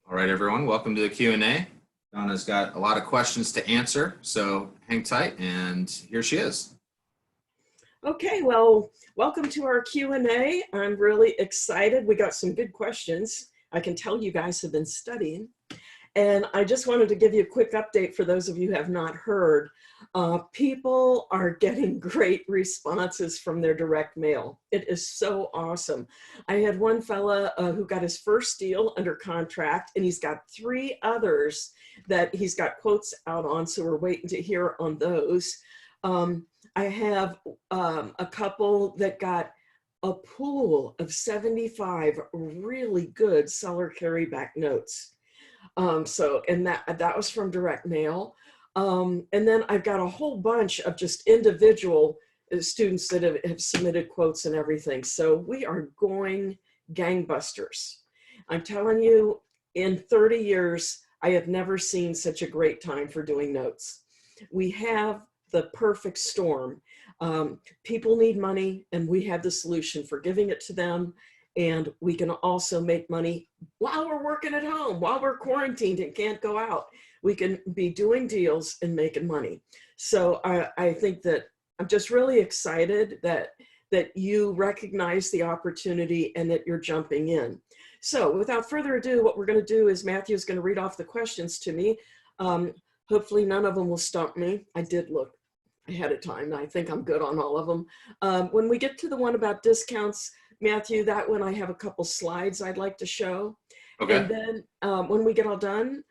All right, everyone, welcome to the Q&A. Donna's got a lot of questions to answer, so hang tight, and here she is. Okay, well, welcome to our Q&A. I'm really excited. We got some good questions. I can tell you guys have been studying. And I just wanted to give you a quick update for those of you who have not heard. People are getting great responses from their direct mail. It is so awesome. I had one fella who got his first deal under contract, and he's got 3 others that he's got quotes out on, so we're waiting to hear on those. I have a couple that got a pool of 75 really good seller carryback notes. And that was from direct mail. And then I've got a whole bunch of just individual students that have submitted quotes and everything. So we are going gangbusters. I'm telling you, in 30 years, I have never seen such a great time for doing notes. We have the perfect storm. People need money, and we have the solution for giving it to them. And we can also make money while we're working at home, while we're quarantined and can't go out. We can be doing deals and making money. So I think that I'm just really excited that you recognize the opportunity and that you're jumping in. So without further ado, what we're going to do is Matthew's going to read off the questions to me. Hopefully none of them will stump me. I did look ahead of time. I think I'm good on all of them. When we get to the one about discounts, Matthew, that one I have a couple slides I'd like to show. Okay. And then when we get all done,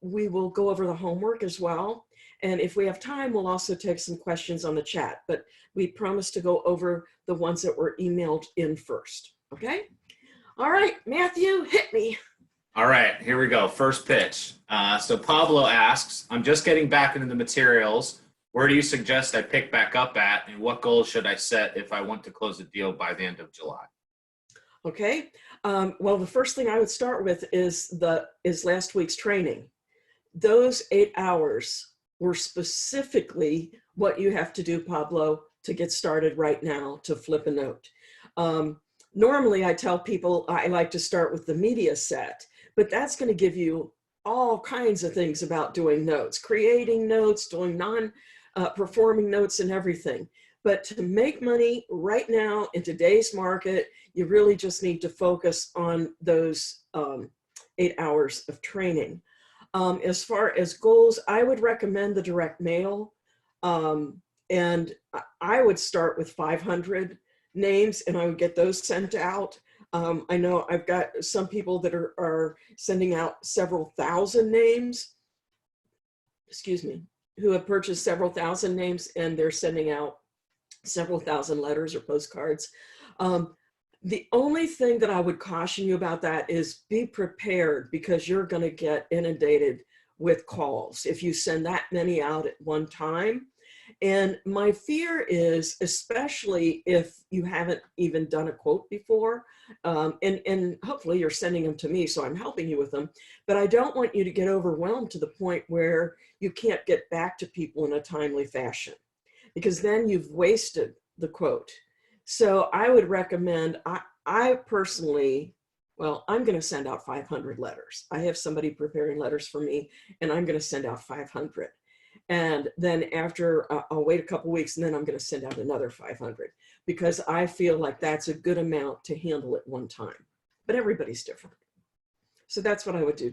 we will go over the homework as well. And if we have time, we'll also take some questions on the chat. But we promise to go over the ones that were emailed in first. Okay? All right, Matthew, hit me. All right, here we go. First pitch. So Pablo asks, I'm just getting back into the materials. Where do you suggest I pick back up at, and what goals should I set if I want to close a deal by the end of July? Okay. Well, the first thing I would start with is last week's training. Those 8 hours were specifically what you have to do, Pablo, to get started right now to flip a note. Normally, I tell people I like to start with the media set, but that's going to give you all kinds of things about doing notes, creating notes, doing performing notes and everything. But to make money right now in today's market, you really just need to focus on those 8 hours of training. As far as goals, I would recommend the direct mail. And I would start with 500 names and I would get those sent out. I know I've got some people that are sending out several thousand names, excuse me, who have purchased several thousand names and they're sending out several thousand letters or postcards. The only thing that I would caution you about that is be prepared, because you're going to get inundated with calls if you send that many out at one time. And my fear is, especially if you haven't even done a quote before, and hopefully you're sending them to me, so I'm helping you with them, but I don't want you to get overwhelmed to the point where you can't get back to people in a timely fashion, because then you've wasted the quote. So I would recommend, I personally, well, I'm going to send out 500 letters. I have somebody preparing letters for me, and I'm going to send out 500. And then after, I'll wait a couple weeks, and then I'm going to send out another 500, because I feel like that's a good amount to handle at one time. But everybody's different. So that's what I would do.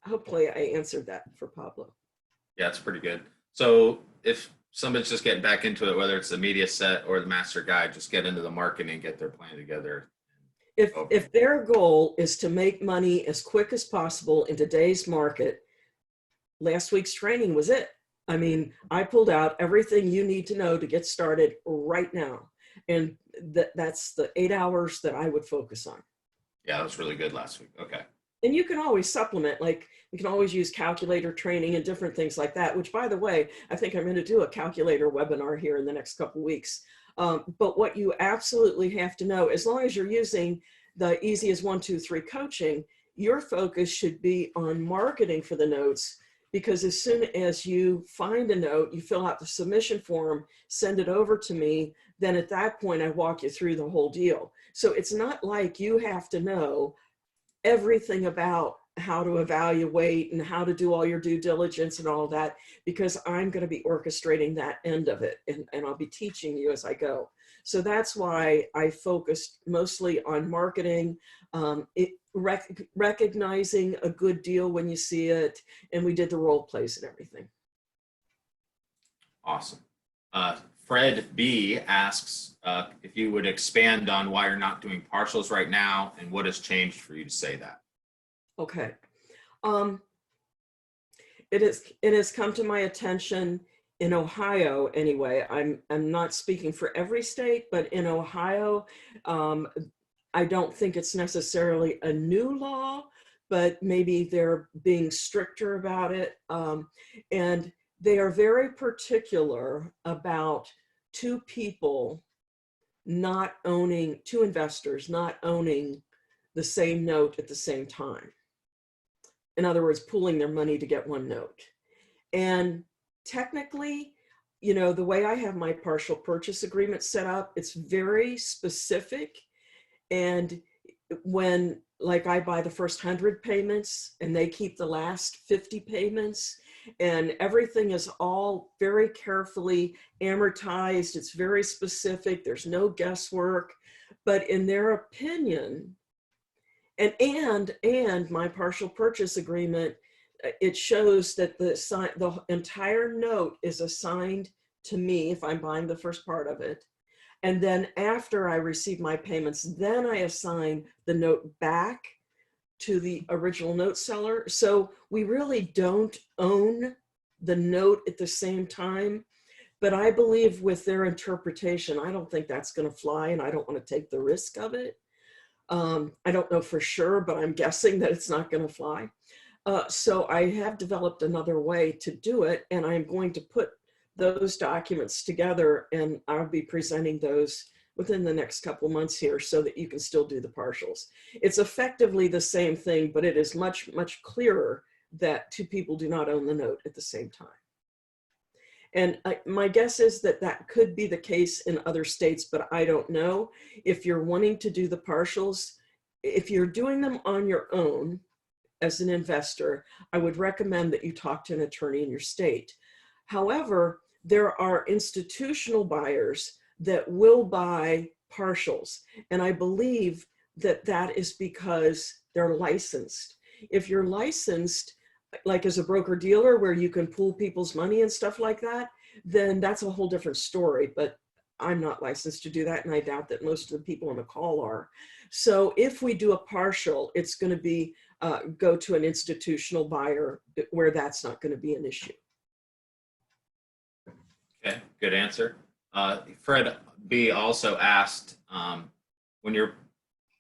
Hopefully I answered that for Pablo. Yeah, it's pretty good. So if somebody's just getting back into it, whether it's the media set or the master guide, just get into the marketing, get their plan together. If their goal is to make money as quick as possible in today's market, last week's training was it. I mean, I pulled out everything you need to know to get started right now. And that's the 8 hours that I would focus on. Yeah, that was really good last week. Okay. And you can always supplement, like you can always use calculator training and different things like that, which, by the way, I think I'm going to do a calculator webinar here in the next couple of weeks. But what you absolutely have to know, as long as you're using the easy as 1, 2, 3 coaching, your focus should be on marketing for the notes, because as soon as you find a note, you fill out the submission form, send it over to me, then at that point I walk you through the whole deal. So it's not like you have to know everything about how to evaluate and how to do all your due diligence and all that, because I'm going to be orchestrating that end of it, and I'll be teaching you as I go. So that's why I focused mostly on marketing, recognizing a good deal when you see it, and we did the role plays and everything. Awesome. Fred B asks if you would expand on why you're not doing partials right now and what has changed for you to say that. Okay. It has come to my attention in Ohio anyway. I'm not speaking for every state, but in Ohio, I don't think it's necessarily a new law, but maybe they're being stricter about it. And they are very particular about two investors not owning the same note at the same time. In other words, pooling their money to get one note. And technically, you know, the way I have my partial purchase agreement set up, it's very specific. And when, like, I buy the first 100 payments and they keep the last 50 payments, and everything is all very carefully amortized. It's very specific. There's no guesswork. But in their opinion, and my partial purchase agreement, it shows that the entire note is assigned to me if I'm buying the first part of it. And then after I receive my payments, then I assign the note back to the original note seller. So we really don't own the note at the same time. But I believe with their interpretation, I don't think that's going to fly, and I don't want to take the risk of it. I don't know for sure, but I'm guessing that it's not going to fly. So I have developed another way to do it, and I'm going to put those documents together, and I'll be presenting those within the next couple of months here so that you can still do the partials. It's effectively the same thing, but it is much, much clearer that two people do not own the note at the same time. And my guess is that that could be the case in other states, but I don't know. If you're wanting to do the partials, if you're doing them on your own as an investor, I would recommend that you talk to an attorney in your state. However, there are institutional buyers that will buy partials. And I believe that that is because they're licensed. If you're licensed, like as a broker dealer where you can pool people's money and stuff like that, then that's a whole different story. But I'm not licensed to do that, and I doubt that most of the people on the call are. So if we do a partial, it's going to be go to an institutional buyer where that's not going to be an issue. Okay, good answer. Fred B also asked, when you're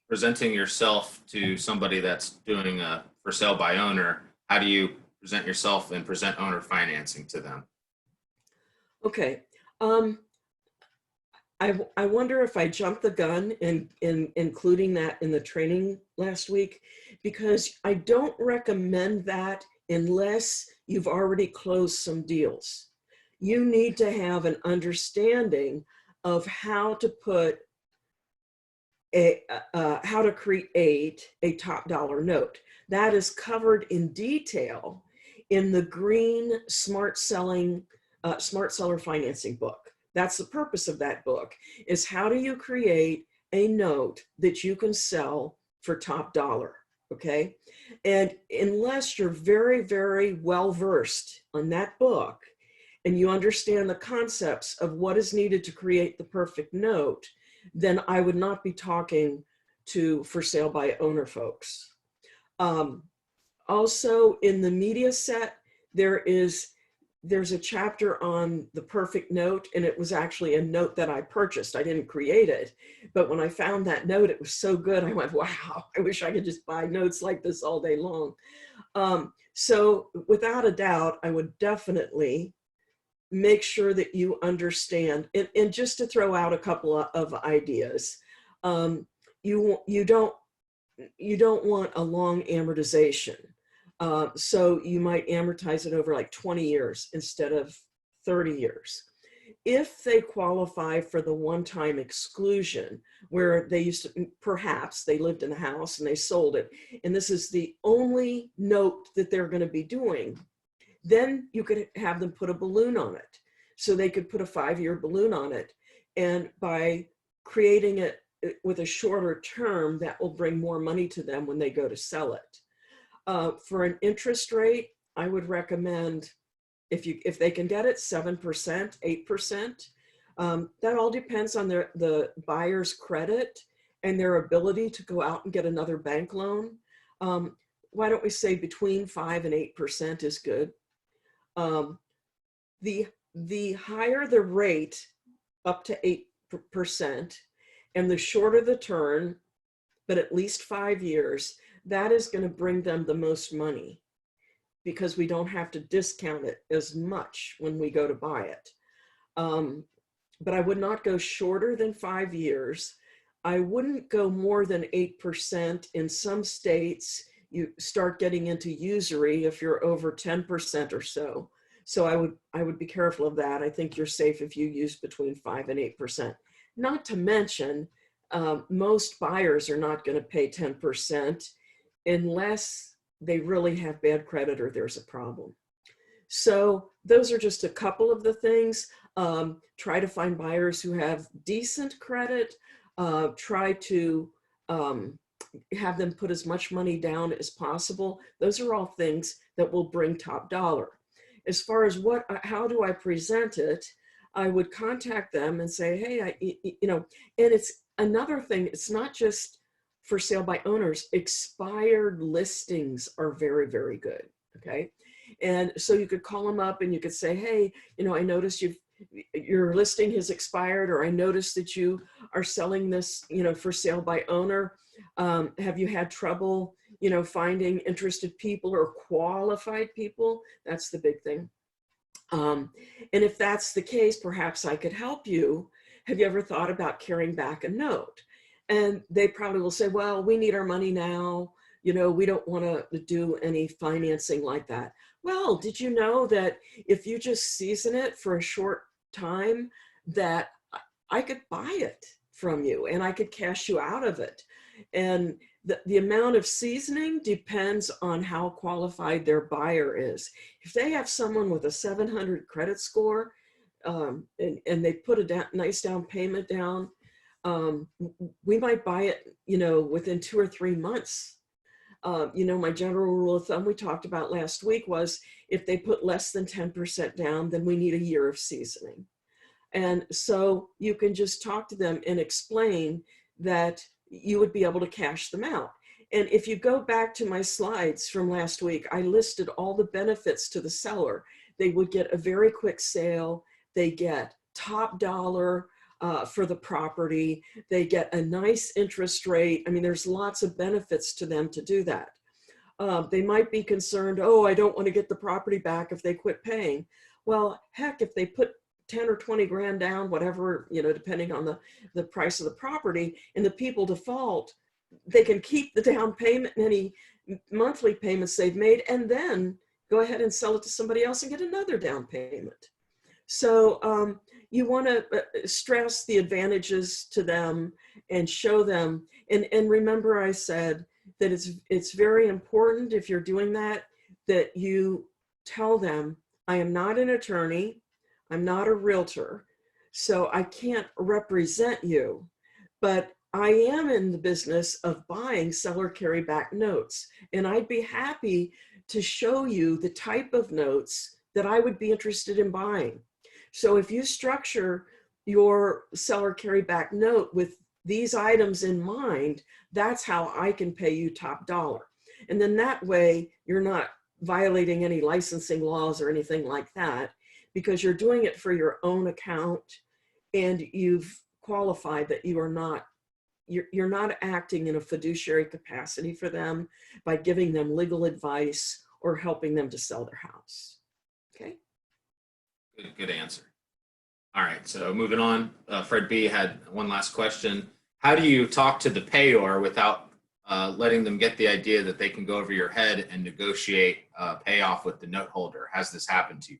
presenting yourself to somebody that's doing a for sale by owner, how do you present yourself and present owner financing to them? Okay. I wonder if I jumped the gun in including that in the training last week, because I don't recommend that unless you've already closed some deals. You need to have an understanding of how to put how to create a top dollar note. That is covered in detail in the green smart seller financing book. That's the purpose of that book, is how do you create a note that you can sell for top dollar, okay? And unless you're very, very well versed on that book and you understand the concepts of what is needed to create the perfect note, then I would not be talking to for sale by owner folks. Also in the media set, there's a chapter on the perfect note, and it was actually a note that I purchased. I didn't create it, but when I found that note, it was so good. I went, wow, I wish I could just buy notes like this all day long. So without a doubt, I would definitely make sure that you understand, and just to throw out a couple of ideas, you don't want a long amortization. So you might amortize it over like 20 years instead of 30 years. if they qualify for the one-time exclusion, where they used to, perhaps they lived in a house and they sold it, and this is the only note that they're going to be doing, then you could have them put a balloon on it. So they could put a 5-year balloon on it. And by creating it with a shorter term, that will bring more money to them when they go to sell it. For an interest rate, I would recommend, if they can get it, 7%, 8%. That all depends on the buyer's credit and their ability to go out and get another bank loan. Why don't we say between 5 and 8% is good. The higher the rate, up to 8%, and the shorter the term, but at least 5 years, that is going to bring them the most money, because we don't have to discount it as much when we go to buy it. But I would not go shorter than 5 years. I wouldn't go more than 8%. In some states, you start getting into usury if you're over 10% or so. So I would be careful of that. I think you're safe if you use between 5 and 8%. Not to mention, most buyers are not going to pay 10% unless they really have bad credit or there's a problem. So those are just a couple of the things. Try to find buyers who have decent credit. Try to have them put as much money down as possible. Those are all things that will bring top dollar. As far as how do I present it, I would contact them and say, hey, and it's another thing. It's not just for sale by owners. Expired listings are very, very good. Okay. And so you could call them up and you could say, hey, I noticed your listing has expired, or I noticed that you are selling this, for sale by owner. Have you had trouble, finding interested people or qualified people? That's the big thing. And if that's the case, perhaps I could help you. Have you ever thought about carrying back a note? And they probably will say, well, we need our money now. We don't want to do any financing like that. Well, did you know that if you just season it for a short time, that I could buy it from you and I could cash you out of it? And the amount of seasoning depends on how qualified their buyer is. If they have someone with a 700 credit score, and they put a nice down payment down, we might buy it, within 2 or 3 months. My general rule of thumb we talked about last week was, if they put less than 10% down, then we need a year of seasoning. And so you can just talk to them and explain that you would be able to cash them out. And if you go back to my slides from last week, I listed all the benefits to the seller. They would get a very quick sale. They get top dollar for the property. They get a nice interest rate. I mean, there's lots of benefits to them to do that. They might be concerned, oh, I don't want to get the property back if they quit paying. Well, heck, if they put 10 or 20 grand down, whatever, depending on the price of the property, and the people default, they can keep the down payment and any monthly payments they've made, and then go ahead and sell it to somebody else and get another down payment. So you want to stress the advantages to them and show them. And remember, I said that it's very important, if you're doing that you tell them, I am not an attorney. I'm not a realtor, so I can't represent you, but I am in the business of buying seller carryback notes, and I'd be happy to show you the type of notes that I would be interested in buying. So if you structure your seller carryback note with these items in mind, that's how I can pay you top dollar. And then that way you're not violating any licensing laws or anything like that, because you're doing it for your own account and you've qualified that you're not acting in a fiduciary capacity for them by giving them legal advice or helping them to sell their house. Okay. Good answer. All right, so moving on, Fred B had one last question. How do you talk to the payor without letting them get the idea that they can go over your head and negotiate payoff with the note holder? Has this happened to you?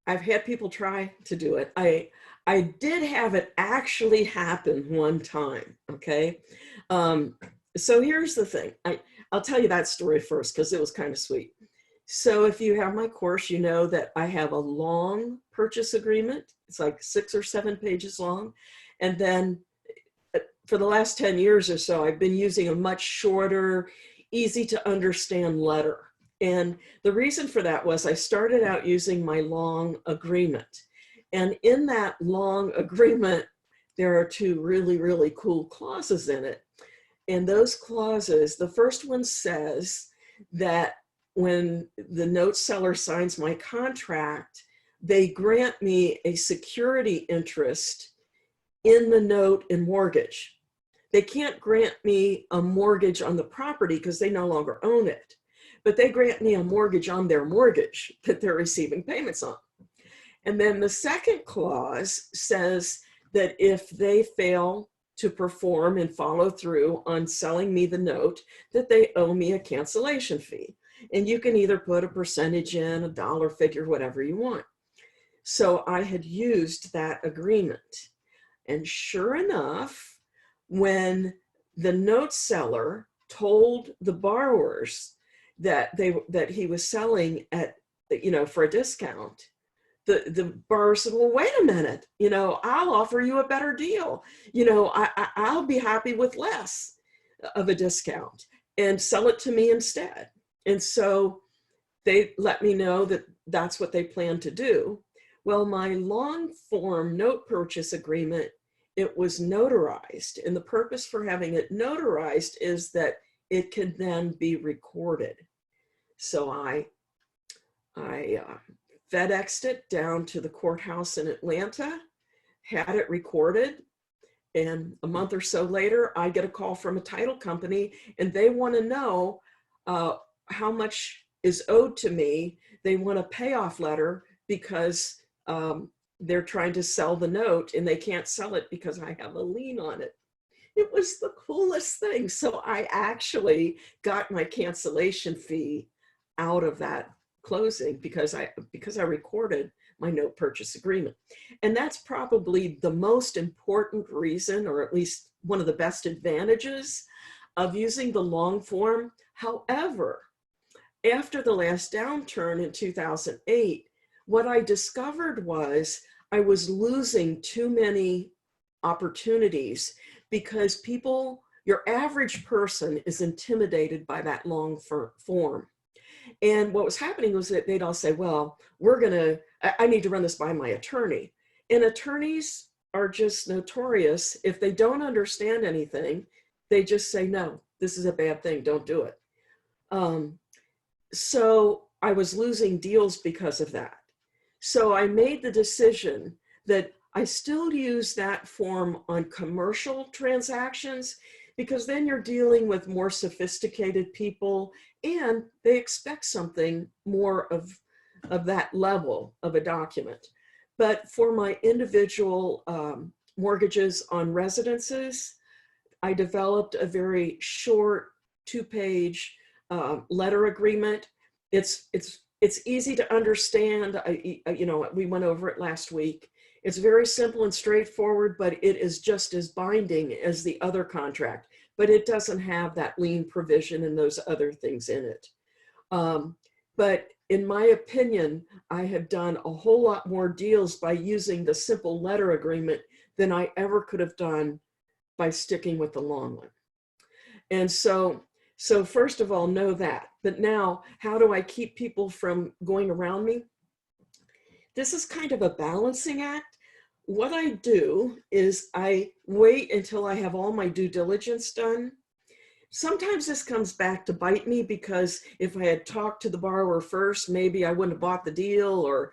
I've had people try to do it. I did have it actually happen one time. Okay. Um, so here's the thing. I'll tell you that story first because it was kind of sweet. So if you have my course, you know that I have a long purchase agreement. It's like 6 or 7 pages long. And then for the last 10 years or so, I've been using a much shorter, easy to understand letter. And the reason for that was I started out using my long agreement. And in that long agreement, there are 2 really, really cool clauses in it. And those clauses, the first one says that when the note seller signs my contract, they grant me a security interest in the note and mortgage. They can't grant me a mortgage on the property because they no longer own it, but they grant me a mortgage on their mortgage that they're receiving payments on. And then the second clause says that if they fail to perform and follow through on selling me the note, that they owe me a cancellation fee. And you can either put a percentage in, a dollar figure, whatever you want. So I had used that agreement. And sure enough, when the note seller told the borrowers that he was selling at, for a discount, the borrower said, well, wait a minute, I'll offer you a better deal. I'll be happy with less of a discount and sell it to me instead. And so they let me know that that's what they plan to do. Well, my long form note purchase agreement, it was notarized. And the purpose for having it notarized is that it can then be recorded. So I FedExed it down to the courthouse in Atlanta, had it recorded, and a month or so later, I get a call from a title company, and they want to know how much is owed to me. They want a payoff letter because they're trying to sell the note, and they can't sell it because I have a lien on it. It was the coolest thing. So I actually got my cancellation fee out of that closing because I recorded my note purchase agreement. And that's probably the most important reason, or at least one of the best advantages of using the long form. However, after the last downturn in 2008, what I discovered was I was losing too many opportunities because people, your average person, is intimidated by that long form. And what was happening was that they'd all say, well, I need to run this by my attorney. And attorneys are just notorious. If they don't understand anything, they just say, no, this is a bad thing, don't do it. So I was losing deals because of that. So I made the decision that I still use that form on commercial transactions, because then you're dealing with more sophisticated people and they expect something more of that level of a document. But for my individual mortgages on residences, I developed a very short 2-page letter agreement. It's easy to understand. We went over it last week. It's very simple and straightforward, but it is just as binding as the other contract, but it doesn't have that lien provision and those other things in it. But in my opinion, I have done a whole lot more deals by using the simple letter agreement than I ever could have done by sticking with the long one. And so first of all, know that. But now, how do I keep people from going around me? This is kind of a balancing act. What I do is I wait until I have all my due diligence done. Sometimes this comes back to bite me, because if I had talked to the borrower first, maybe I wouldn't have bought the deal, or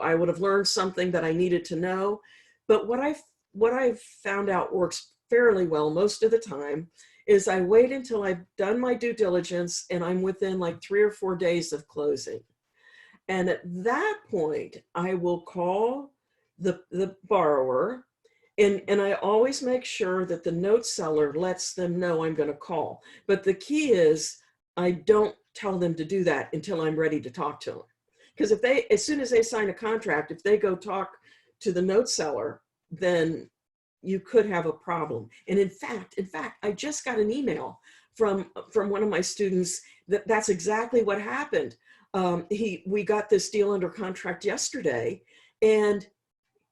I would have learned something that I needed to know. But what I've found out works fairly well most of the time is I wait until I've done my due diligence and I'm within like 3 or 4 days of closing. And at that point, I will call the borrower, and I always make sure that the note seller lets them know I'm going to call. But the key is I don't tell them to do that until I'm ready to talk to them. Because if they, as soon as they sign a contract, if they go talk to the note seller, then you could have a problem. And in fact, I just got an email from one of my students that that's exactly what happened. We got this deal under contract yesterday, and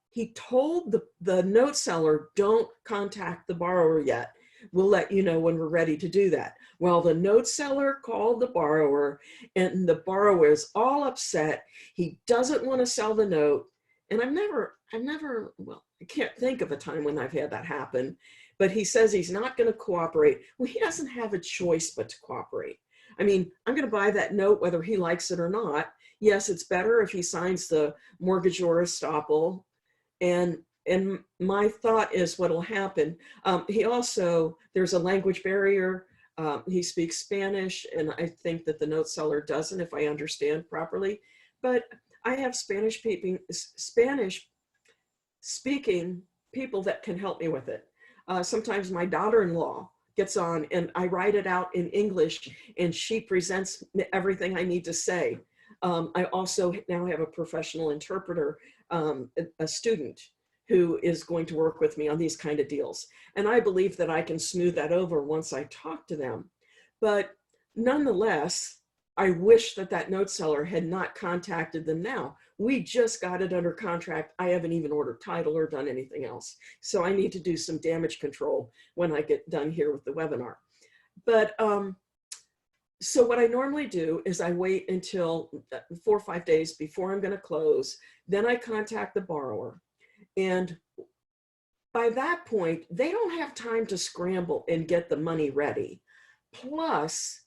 he told the note seller, don't contact the borrower yet. We'll let you know when we're ready to do that. Well, the note seller called the borrower, and the borrower is all upset. He doesn't want to sell the note. And I've never, well, I can't think of a time when I've had that happen, but he says he's not going to cooperate. Well, he doesn't have a choice but to cooperate. I mean, I'm going to buy that note whether he likes it or not. Yes, it's better if he signs the mortgage or estoppel. And my thought is what'll happen. He also, there's a language barrier. He speaks Spanish, and I think that the note seller doesn't, if I understand properly. But I have Spanish speaking people that can help me with it. Sometimes my daughter-in-law gets on and I write it out in English and she presents everything I need to say. I also now have a professional interpreter, a student who is going to work with me on these kind of deals. And I believe that I can smooth that over once I talk to them. But nonetheless, I wish that that note seller had not contacted them now. We just got it under contract. I haven't even ordered title or done anything else. So I need to do some damage control when I get done here with the webinar. But so what I normally do is I wait until 4 or 5 days before I'm going to close. Then I contact the borrower. And by that point, they don't have time to scramble and get the money ready. Plus,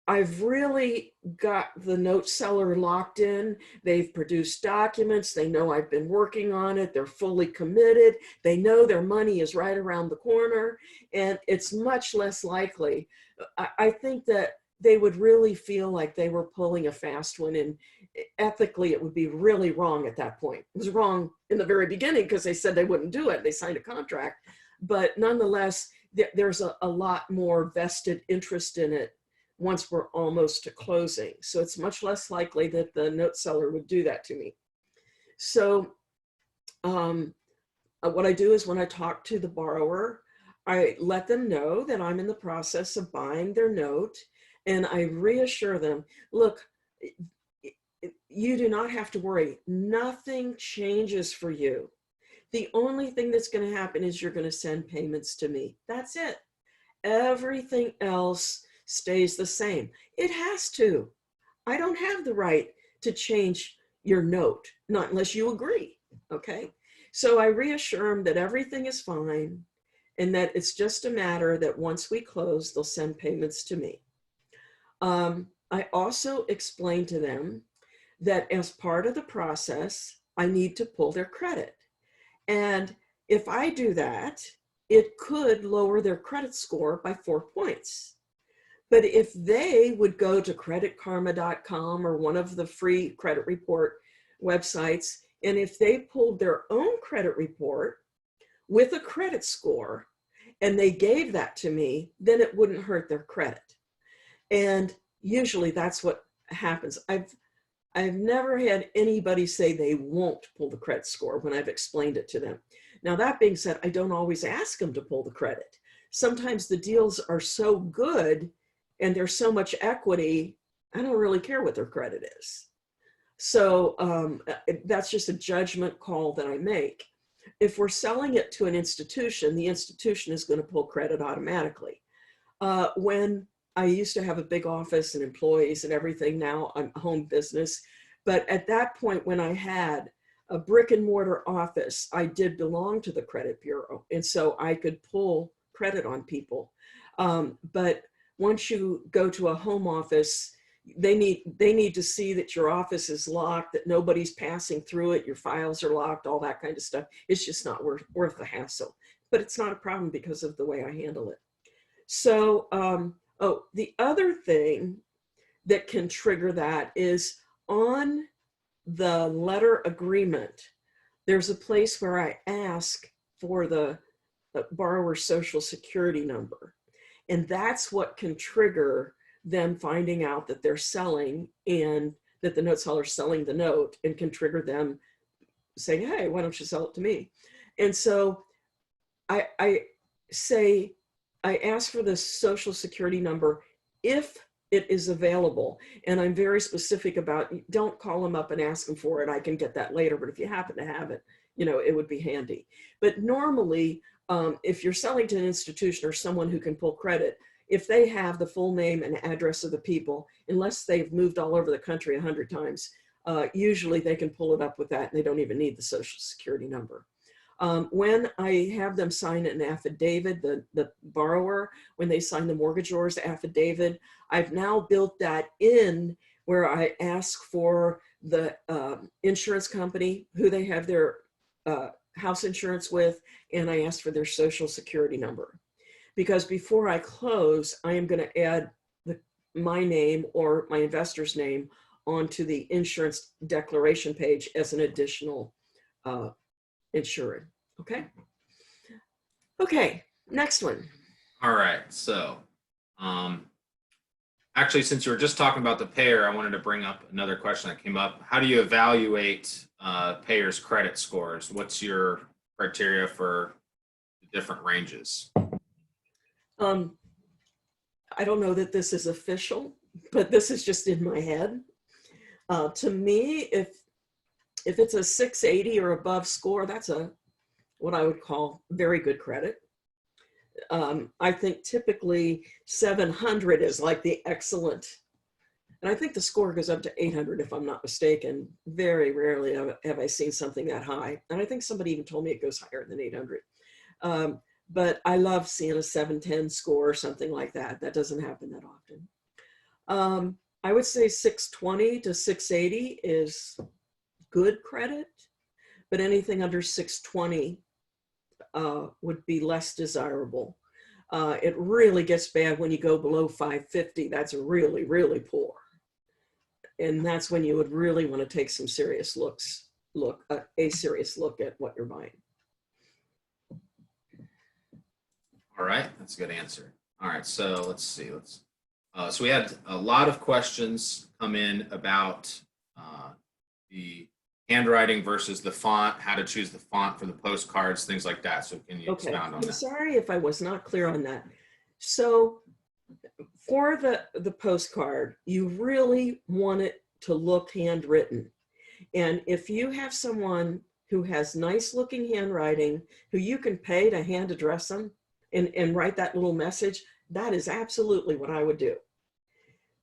I've really got the note seller locked in. They've produced documents. They know I've been working on it. They're fully committed. They know their money is right around the corner, and it's much less likely. I think that they would really feel like they were pulling a fast one, and ethically it would be really wrong at that point. It was wrong in the very beginning because they said they wouldn't do it. They signed a contract, but nonetheless, there's a lot more vested interest in it once we're almost to closing. So it's much less likely that the note seller would do that to me. So what I do is when I talk to the borrower, I let them know that I'm in the process of buying their note, and I reassure them, look, you do not have to worry. Nothing changes for you. The only thing that's going to happen is you're going to send payments to me. That's it. Everything else stays the same. It has to. I don't have the right to change your note, not unless you agree, okay? So I reassure them that everything is fine and that it's just a matter that once we close, they'll send payments to me. I also explain to them that as part of the process, I need to pull their credit. And if I do that, it could lower their credit score by 4 points. But if they would go to creditkarma.com or one of the free credit report websites, and if they pulled their own credit report with a credit score and they gave that to me, then it wouldn't hurt their credit. And usually that's what happens. I've never had anybody say they won't pull the credit score when I've explained it to them. Now, that being said, I don't always ask them to pull the credit. Sometimes the deals are so good and there's so much equity, I don't really care what their credit is. So that's just a judgment call that I make. If we're selling it to an institution, the institution is going to pull credit automatically. When I used to have a big office and employees and everything, now I'm a home business. But at that point, when I had a brick and mortar office, I did belong to the credit bureau. And so I could pull credit on people. But once you go to a home office, they need to see that your office is locked, that nobody's passing through it, your files are locked, all that kind of stuff. It's just not worth the hassle. But it's not a problem because of the way I handle it. So, the other thing that can trigger that is on the letter agreement, there's a place where I ask for the borrower's social security number. And that's what can trigger them finding out that they're selling and that the note seller is selling the note and can trigger them saying, hey, why don't you sell it to me? And so I say, I ask for the social security number if it is available. And I'm very specific about, don't call them up and ask them for it. I can get that later, but if you happen to have it, you know, it would be handy. But normally, if you're selling to an institution or someone who can pull credit, if they have the full name and address of the people, unless they've moved all over the country 100 times, usually they can pull it up with that and they don't even need the social security number. When I have them sign an affidavit, the borrower, when they sign the mortgagor's affidavit, I've now built that in where I ask for the insurance company, who they have their house insurance with, and I ask for their social security number. Because before I close, I am going to add my name or my investor's name onto the insurance declaration page as an additional insured. Okay. Okay. Next one. All right. So, actually, since you were just talking about the payer, I wanted to bring up another question that came up. How do you evaluate payers' credit scores? What's your criteria for the different ranges? I don't know that this is official, but this is just in my head. To me, if it's a 680 or above score, that's what I would call very good credit. I think typically 700 is like the excellent, and I think the score goes up to 800 if I'm not mistaken. Very rarely have I seen something that high. And I think somebody even told me it goes higher than 800. But I love seeing a 710 score or something like that. That doesn't happen that often. I would say 620 to 680 is good credit, but anything under 620 would be less desirable. It really gets bad when you go below 550. That's really, really poor. And that's when you would really want to take some serious a serious look at what you're buying. All right, that's a good answer. All right, so let's see. So we had a lot of questions come in about the handwriting versus the font, how to choose the font for the postcards, things like that. So can you expound on that? I'm sorry if I was not clear on that. So for the postcard, you really want it to look handwritten. And if you have someone who has nice looking handwriting, who you can pay to hand address them and write that little message, that is absolutely what I would do.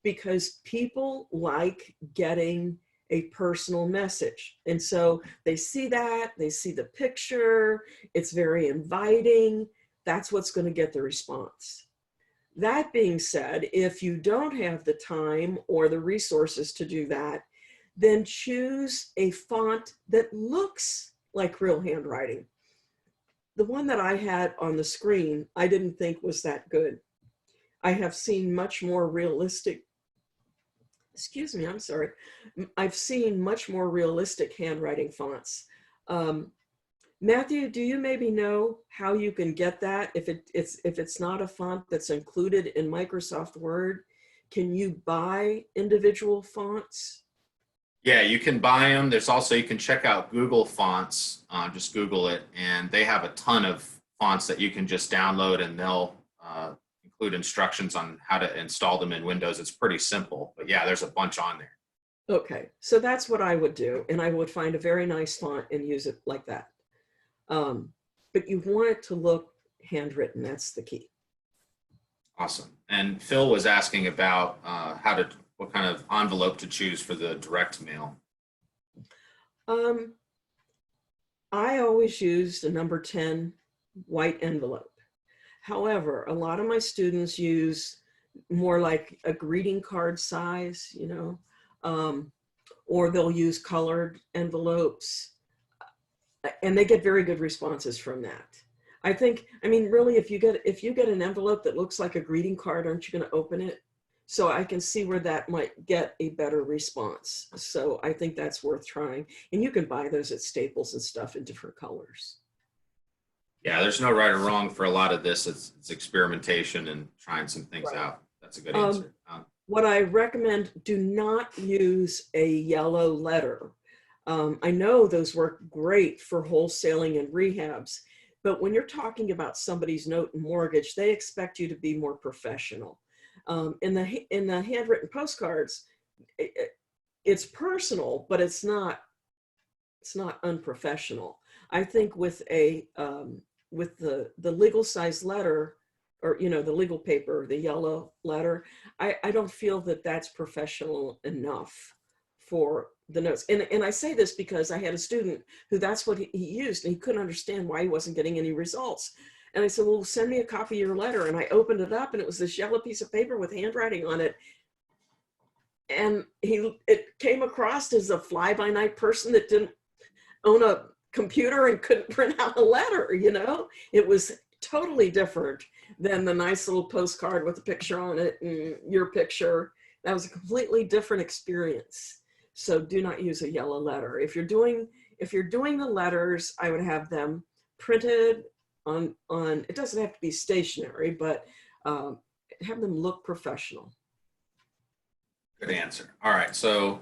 Because people like getting a personal message. And so they see that, they see the picture, it's very inviting. That's what's going to get the response. That being said, if you don't have the time or the resources to do that, then choose a font that looks like real handwriting. The one that I had on the screen, I didn't think was that good. I have seen much more realistic, excuse me, I'm sorry. I've seen much more realistic handwriting fonts. Matthew, do you maybe know how you can get that? If it's not a font that's included in Microsoft Word, can you buy individual fonts? Yeah, you can buy them. There's also, you can check out Google Fonts. Just Google it, and they have a ton of fonts that you can just download, and they'll include instructions on how to install them in Windows. It's pretty simple, but yeah, there's a bunch on there. Okay, so that's what I would do, and I would find a very nice font and use it like that. But you want it to look handwritten. That's the key. Awesome. And Phil was asking about what kind of envelope to choose for the direct mail. I always used a number 10 white envelope. However, a lot of my students use more like a greeting card size, you know, or they'll use colored envelopes, and they get very good responses from that. I mean, really, if you get an envelope that looks like a greeting card, aren't you going to open it? So I can see where that might get a better response. So I think that's worth trying. And you can buy those at Staples and stuff in different colors. Yeah, there's no right or wrong for a lot of this. It's experimentation and trying some things out. That's a good answer. what I recommend, do not use a yellow letter. I know those work great for wholesaling and rehabs, but when you're talking about somebody's note and mortgage, they expect you to be more professional. In the handwritten postcards, it's personal, but it's not unprofessional. I think with the legal size letter, or the legal paper, the yellow letter, I don't feel that that's professional enough for the notes. And I say this because I had a student who that's what he used, and he couldn't understand why he wasn't getting any results. And I said, well, send me a copy of your letter. And I opened it up, and it was this yellow piece of paper with handwriting on it. And it came across as a fly-by-night person that didn't own a computer and couldn't print out a letter. It was totally different than the nice little postcard with a picture on it and your picture. That was a completely different experience. So do not use a yellow letter. If you're doing the letters, I would have them printed on it doesn't have to be stationary, but have them look professional. Good answer. All right, so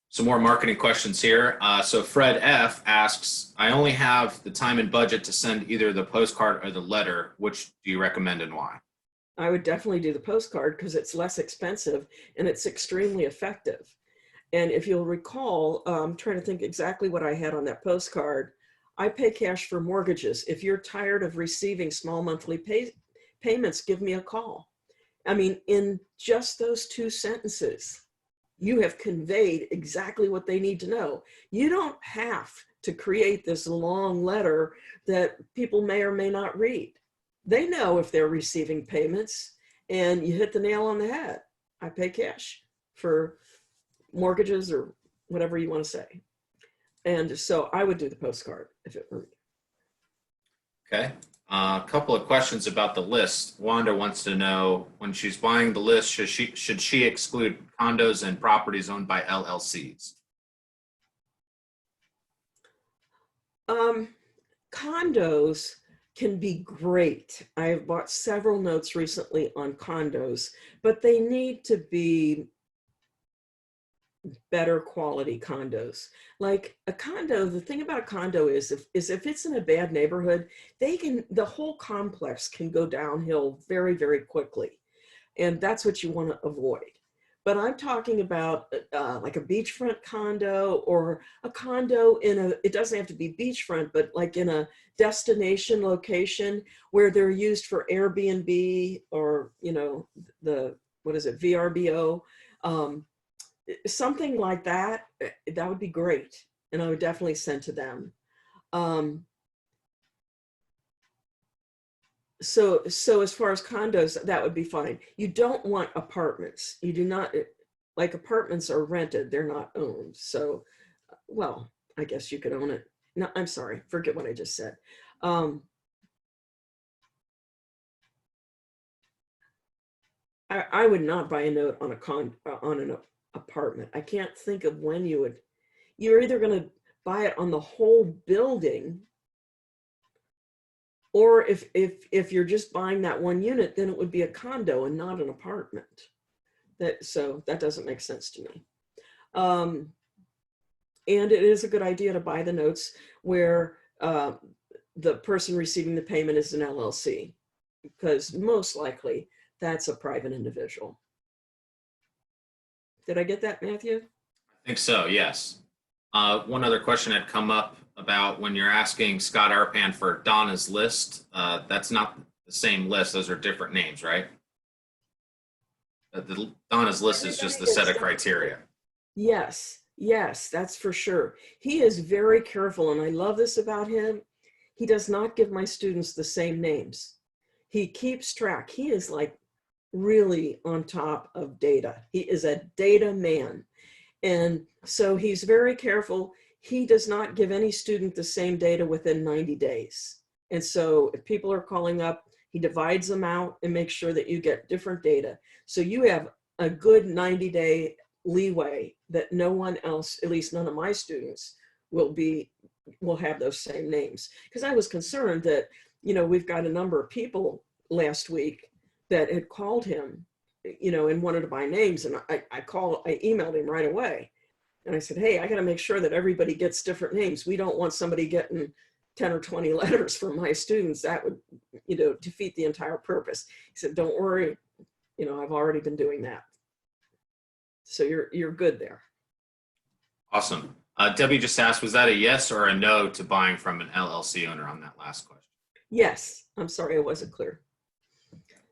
some more marketing questions here. So Fred F asks, I only have the time and budget to send either the postcard or the letter. Which do you recommend and why? I would definitely do the postcard because it's less expensive and it's extremely effective. And if you'll recall, I'm trying to think exactly what I had on that postcard. I pay cash for mortgages. If you're tired of receiving small monthly payments, give me a call. I mean, in just those 2 sentences, you have conveyed exactly what they need to know. You don't have to create this long letter that people may or may not read. They know if they're receiving payments, and you hit the nail on the head. I pay cash for mortgages or whatever you want to say. And so I would do the postcard if it were me. Okay. A couple of questions about the list. Wanda wants to know, when she's buying the list, should she exclude condos and properties owned by LLCs? Condos can be great. I've bought several notes recently on condos, but they need to be better quality condos. Like a condo, the thing about a condo is if it's in a bad neighborhood, the whole complex can go downhill very, very quickly. And that's what you want to avoid. But I'm talking about like a beachfront condo, or a condo it doesn't have to be beachfront, but like in a destination location where they're used for Airbnb or, what is it, VRBO, something like that, that would be great. And I would definitely send to them. So as far as condos, that would be fine. You don't want apartments. You do not, like, apartments are rented, they're not owned. So, well, I guess you could own it. No, I'm sorry, forget what I just said. I would not buy a note on an apartment. I can't think of when you're either going to buy it on the whole building, or if you're just buying that one unit, then it would be a condo and not an apartment. So that doesn't make sense to me. And it is a good idea to buy the notes where the person receiving the payment is an LLC, because most likely that's a private individual. Did I get that, Matthew? I think so, yes. One other question had come up about when you're asking Scott Arpan for Donna's list. That's not the same list. Those are different names, right? Donna's list is just the set of criteria. Yes, that's for sure. He is very careful, and I love this about him. He does not give my students the same names. He keeps track. He is like really on top of data. He is a data man. And so he's very careful. He does not give any student the same data within 90 days. And so if people are calling up, he divides them out and makes sure that you get different data. So you have a good 90-day leeway that no one else, at least none of my students, will have those same names. Because I was concerned that, we've got a number of people last week that had called him and wanted to buy names. And I emailed him right away. And I said, hey, I got to make sure that everybody gets different names. We don't want somebody getting 10 or 20 letters from my students. That would, defeat the entire purpose. He said, don't worry. I've already been doing that. So you're good there. Awesome. Debbie just asked, was that a yes or a no to buying from an LLC owner on that last question? Yes. I'm sorry, I wasn't clear.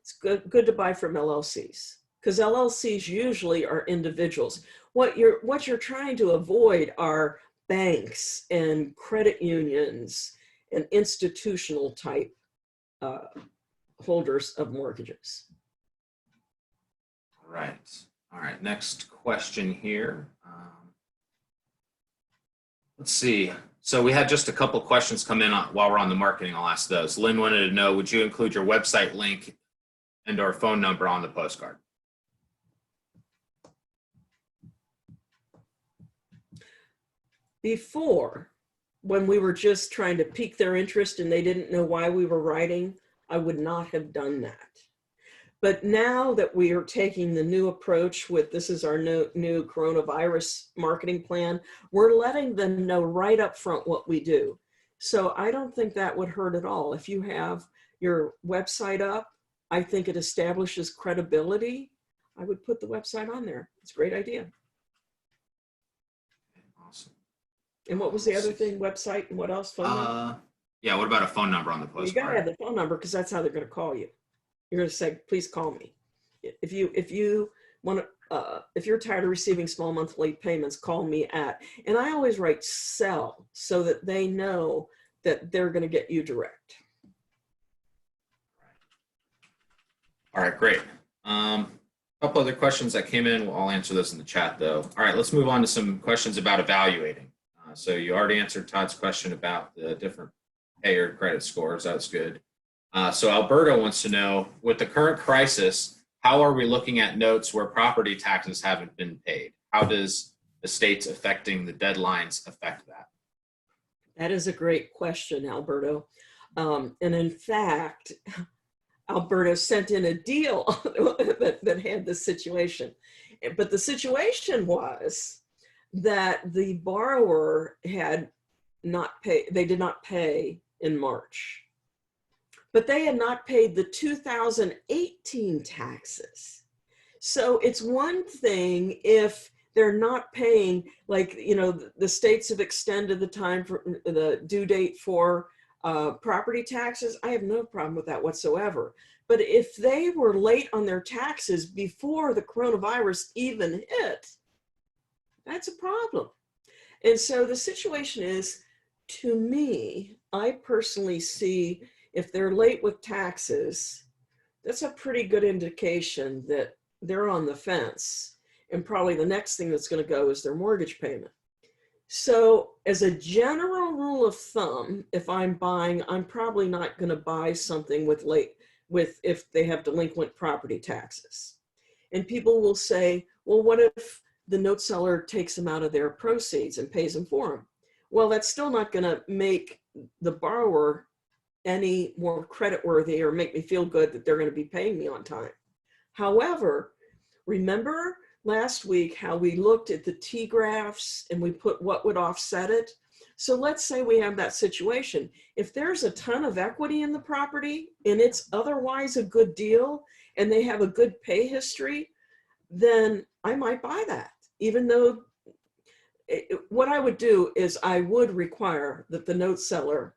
It's good to buy from LLCs, because LLCs usually are individuals. What you're trying to avoid are banks and credit unions and institutional type holders of mortgages. All right. Next question here. Let's see. So we had just a couple questions come in while we're on the marketing. I'll ask those. Lynn wanted to know, would you include your website link and or phone number on the postcard? Before, when we were just trying to pique their interest and they didn't know why we were writing, I would not have done that. But now that we are taking the new approach with this is our new coronavirus marketing plan, we're letting them know right up front what we do. So I don't think that would hurt at all. If you have your website up, I think it establishes credibility. I would put the website on there. It's a great idea. Awesome. And what was the other thing? Website and what else? Phone number? Yeah, what about a phone number on the postcard? You got to have the phone number, because that's how they're going to call you. You're going to say, please call me. If you want to, if you're tired of receiving small monthly payments, call me at, and I always write cell so that they know that they're going to get you direct. All right, great. A couple other questions that came in. I'll answer those in the chat though. All right, let's move on to some questions about evaluating. So you already answered Todd's question about the different payer credit scores. That's good. So Alberto wants to know, with the current crisis, how are we looking at notes where property taxes haven't been paid? How does the states affecting the deadlines affect that? That is a great question, Alberto. And in fact, Alberta sent in a deal that had this situation. But the situation was that the borrower had not paid, they did not pay in March, but they had not paid the 2018 taxes. So it's one thing if they're not paying, like, the states have extended the time for the due date for property taxes. I have no problem with that whatsoever. But if they were late on their taxes before the coronavirus even hit, that's a problem. And so the situation is, to me, I personally see if they're late with taxes, that's a pretty good indication that they're on the fence. And probably the next thing that's going to go is their mortgage payment. So as a general rule of thumb, if I'm buying, I'm probably not going to buy something if they have delinquent property taxes. And people will say, well, what if the note seller takes them out of their proceeds and pays them for them? Well, that's still not going to make the borrower any more creditworthy or make me feel good that they're going to be paying me on time. However, remember last week how we looked at the T-graphs and we put what would offset it? So let's say we have that situation. If there's a ton of equity in the property and it's otherwise a good deal and they have a good pay history, then I might buy that. Even though what I would do is I would require that the note seller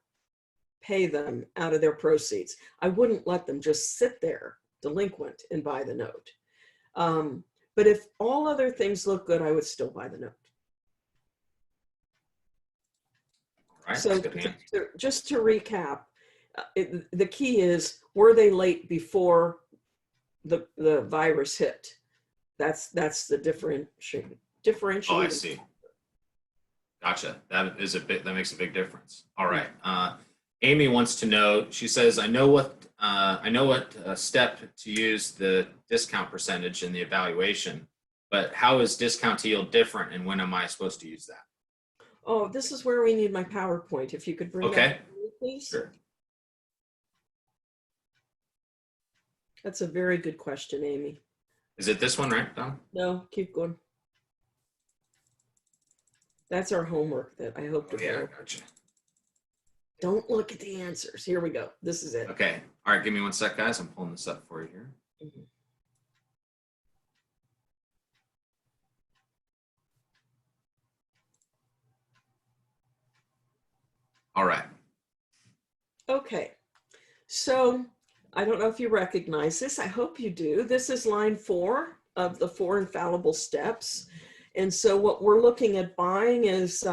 pay them out of their proceeds. I wouldn't let them just sit there delinquent and buy the note. But if all other things look good, I would still buy the note. Right, so just to recap, the key is, were they late before the virus hit? That's the differentiation. Oh, I see. Gotcha. That makes a big difference. All right. Amy wants to know, she says, I know what step to use the discount percentage in the evaluation, but how is discount to yield different and when am I supposed to use that? Oh, this is where we need my PowerPoint. If you could bring that up, please. Sure. That's a very good question, Amy. Is it this one, right, Don? No, keep going. That's our homework that I hope to Oh, yeah, fill. gotcha. Don't look at the answers. Here we go. This is it. Okay. All right, give me one sec, guys. I'm pulling this up for you here. Mhm. All right. Okay. So I don't know if you recognize this. I hope you do. This is line 4 of the 4 infallible steps. And so what we're looking at buying is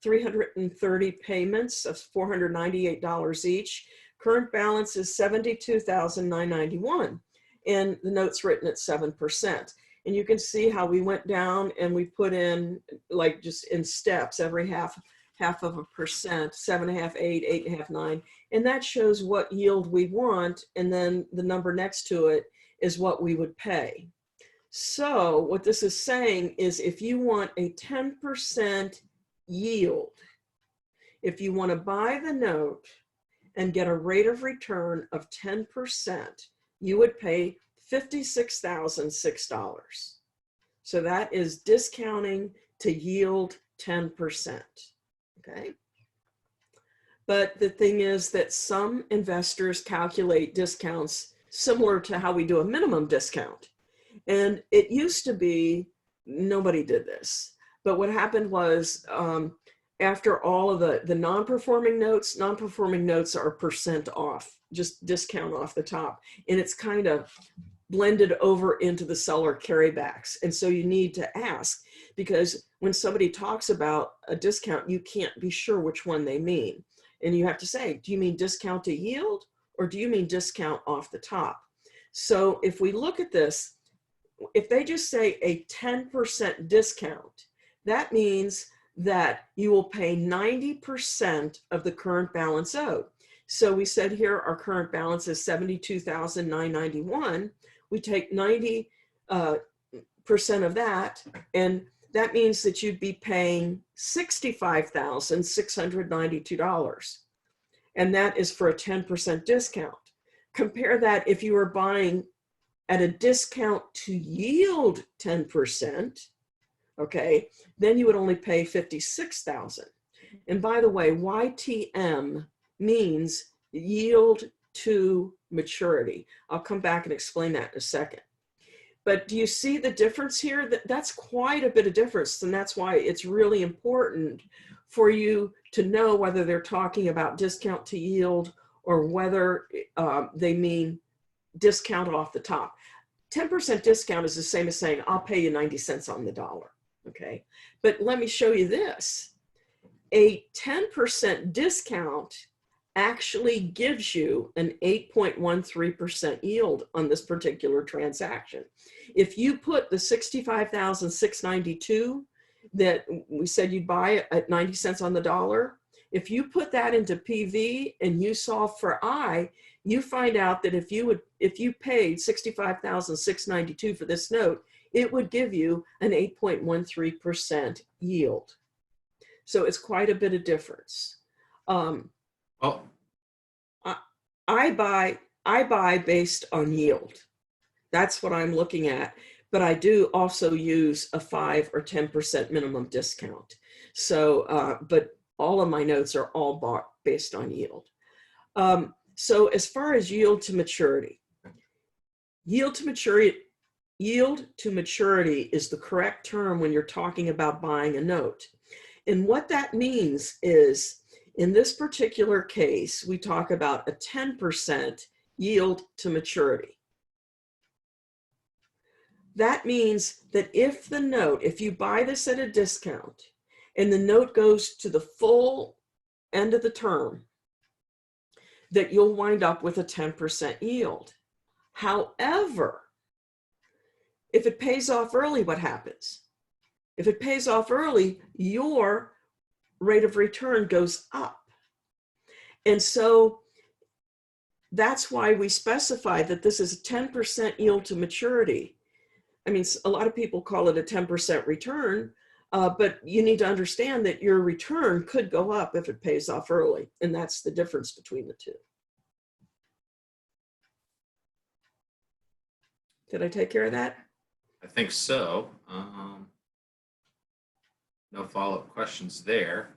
330 payments of $498 each. Current balance is $72,991. And the note's written at 7%. And you can see how we went down and we put in, like, just in steps, every half of a percent, 7.5, 8, 8.5, 9. And that shows what yield we want. And then the number next to it is what we would pay. So what this is saying is if you want a 10% yield, if you want to buy the note and get a rate of return of 10%, you would pay $56,006. So that is discounting to yield 10%. Okay. But the thing is that some investors calculate discounts similar to how we do a minimum discount. And it used to be, nobody did this. But what happened was after all of the non-performing notes are percent off, just discount off the top. And it's kind of blended over into the seller carrybacks. And so you need to ask, because when somebody talks about a discount, you can't be sure which one they mean. And you have to say, do you mean discount to yield or do you mean discount off the top? So if we look at this, if they just say a 10% discount, that means that you will pay 90% of the current balance owed. So we said here our current balance is $72,991. We take 90% of that, and that means that you'd be paying $65,692. And that is for a 10% discount. Compare that if you were buying at a discount to yield 10%, okay, then you would only pay $56,000. And by the way, YTM means yield to maturity. I'll come back and explain that in a second. But do you see the difference here? That's quite a bit of difference. And that's why it's really important for you to know whether they're talking about discount to yield or whether they mean discount off the top. 10% discount is the same as saying, I'll pay you 90 cents on the dollar. Okay. But let me show you this. A 10% discount actually gives you an 8.13% yield on this particular transaction. If you put the $65,692 that we said you'd buy at 90 cents on the dollar, if you put that into PV and you solve for I, you find out that if you paid $65,692 for this note, it would give you an 8.13% yield. So it's quite a bit of difference. I buy based on yield. That's what I'm looking at. But I do also use a 5 or 10% minimum discount. So, but all of my notes are all bought based on yield. So as far as yield to maturity is the correct term when you're talking about buying a note. And what that means is, in this particular case, we talk about a 10% yield to maturity. That means that if you buy this at a discount and the note goes to the full end of the term, that you'll wind up with a 10% yield. However, if it pays off early, what happens? If it pays off early, your rate of return goes up. And so that's why we specify that this is a 10% yield to maturity. I mean, a lot of people call it a 10% return, but you need to understand that your return could go up if it pays off early. And that's the difference between the two. Did I take care of that? I think so. No follow-up questions there.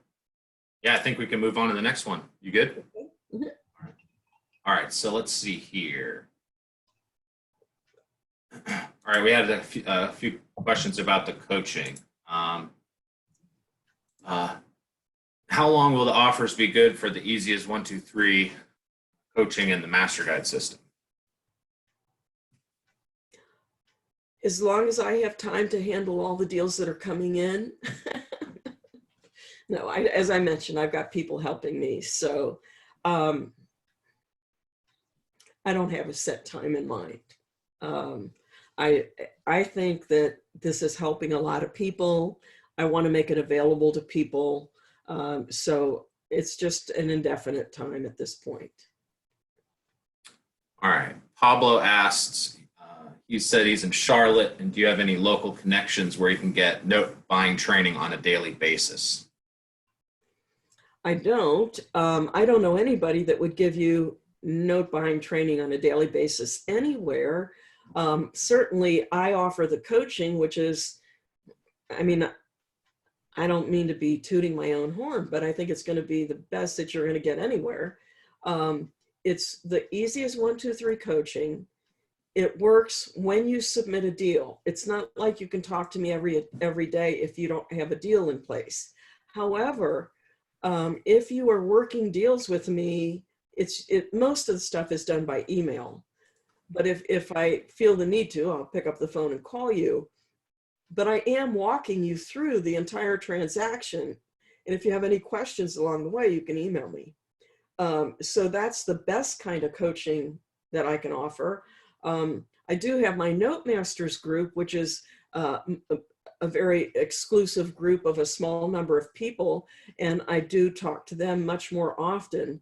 Yeah, I think we can move on to the next one. You good? Mhm. All right, so let's see here. All right, we had a few questions about the coaching. Um, uh, how long will the offers be good for the easiest 1, 2, 3 coaching in the Master Guide system? As long as I have time to handle all the deals that are coming in. No, as I mentioned, I've got people helping me. So um, I don't have a set time in mind. Um, I, I think that this is helping a lot of people. I want to make it available to people. So it's just an indefinite time at this point. All right. Pablo asks, he said he's in Charlotte, and do you have any local connections where you can get note buying training on a daily basis? I don't. I don't know anybody that would give you note buying training on a daily basis anywhere. Certainly, I offer the coaching, which is, I mean, I don't mean to be tooting my own horn, but I think it's going to be the best that you're going to get anywhere. It's the easiest 1, 2, 3 coaching. It works when you submit a deal. It's not like you can talk to me every day if you don't have a deal in place. However, if you are working deals with me, most of the stuff is done by email. But if I feel the need to, I'll pick up the phone and call you. But I am walking you through the entire transaction. And if you have any questions along the way, you can email me. So that's the best kind of coaching that I can offer. I do have my Note Masters group, which is a very exclusive group of a small number of people, and I do talk to them much more often.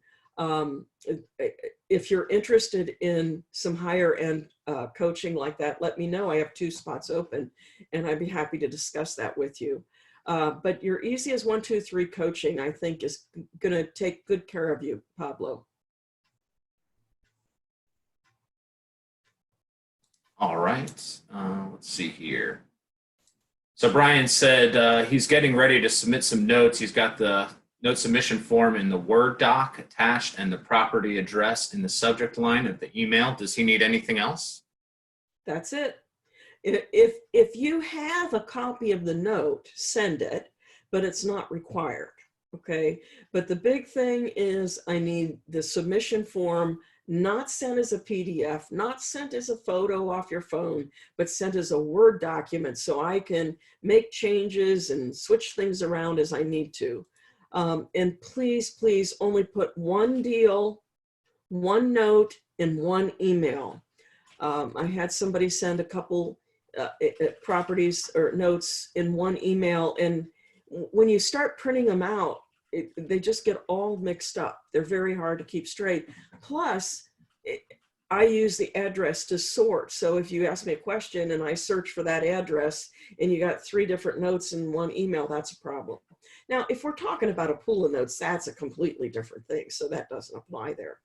If you're interested in some higher end coaching like that, let me know. I have 2 spots open, and I'd be happy to discuss that with you. But your easiest 1, 2, 3 coaching, I think, is going to take good care of you, Pablo. All right. Let's see here. So Brian said he's getting ready to submit some notes. He's got the note submission form in the Word doc attached and the property address in the subject line of the email. Does he need anything else? That's it. If you have a copy of the note, send it, but it's not required. Okay. But the big thing is I need the submission form not sent as a PDF, not sent as a photo off your phone, but sent as a Word document so I can make changes and switch things around as I need to. And please, please only put one deal, one note, in one email. I had somebody send a couple properties or notes in one email, and when you start printing them out, they just get all mixed up. They're very hard to keep straight. Plus, I use the address to sort. So if you ask me a question and I search for that address and you got 3 different notes in one email, that's a problem. Now, if we're talking about a pool of notes, that's a completely different thing. So that doesn't apply there.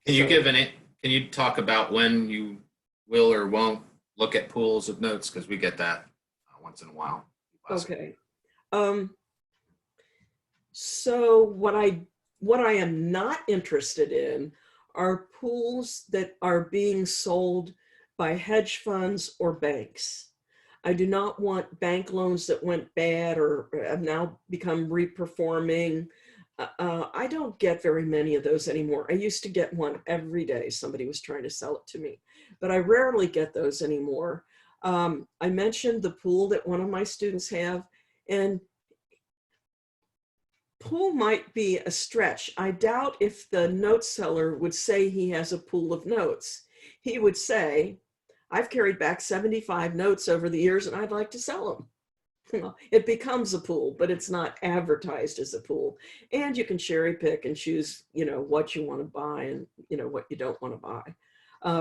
Can you can you talk about when you will or won't look at pools of notes? Because we get that once in a while. Okay. So what I am not interested in are pools that are being sold by hedge funds or banks. I do not want bank loans that went bad or have now become reperforming. I don't get very many of those anymore. I used to get one every day. Somebody was trying to sell it to me, but I rarely get those anymore. I mentioned the pool that one of my students have, and pool might be a stretch. I doubt if the note seller would say he has a pool of notes. He would say, I've carried back 75 notes over the years and I'd like to sell them. It becomes a pool, but it's not advertised as a pool. And you can cherry pick and choose, what you want to buy and, what you don't want to buy.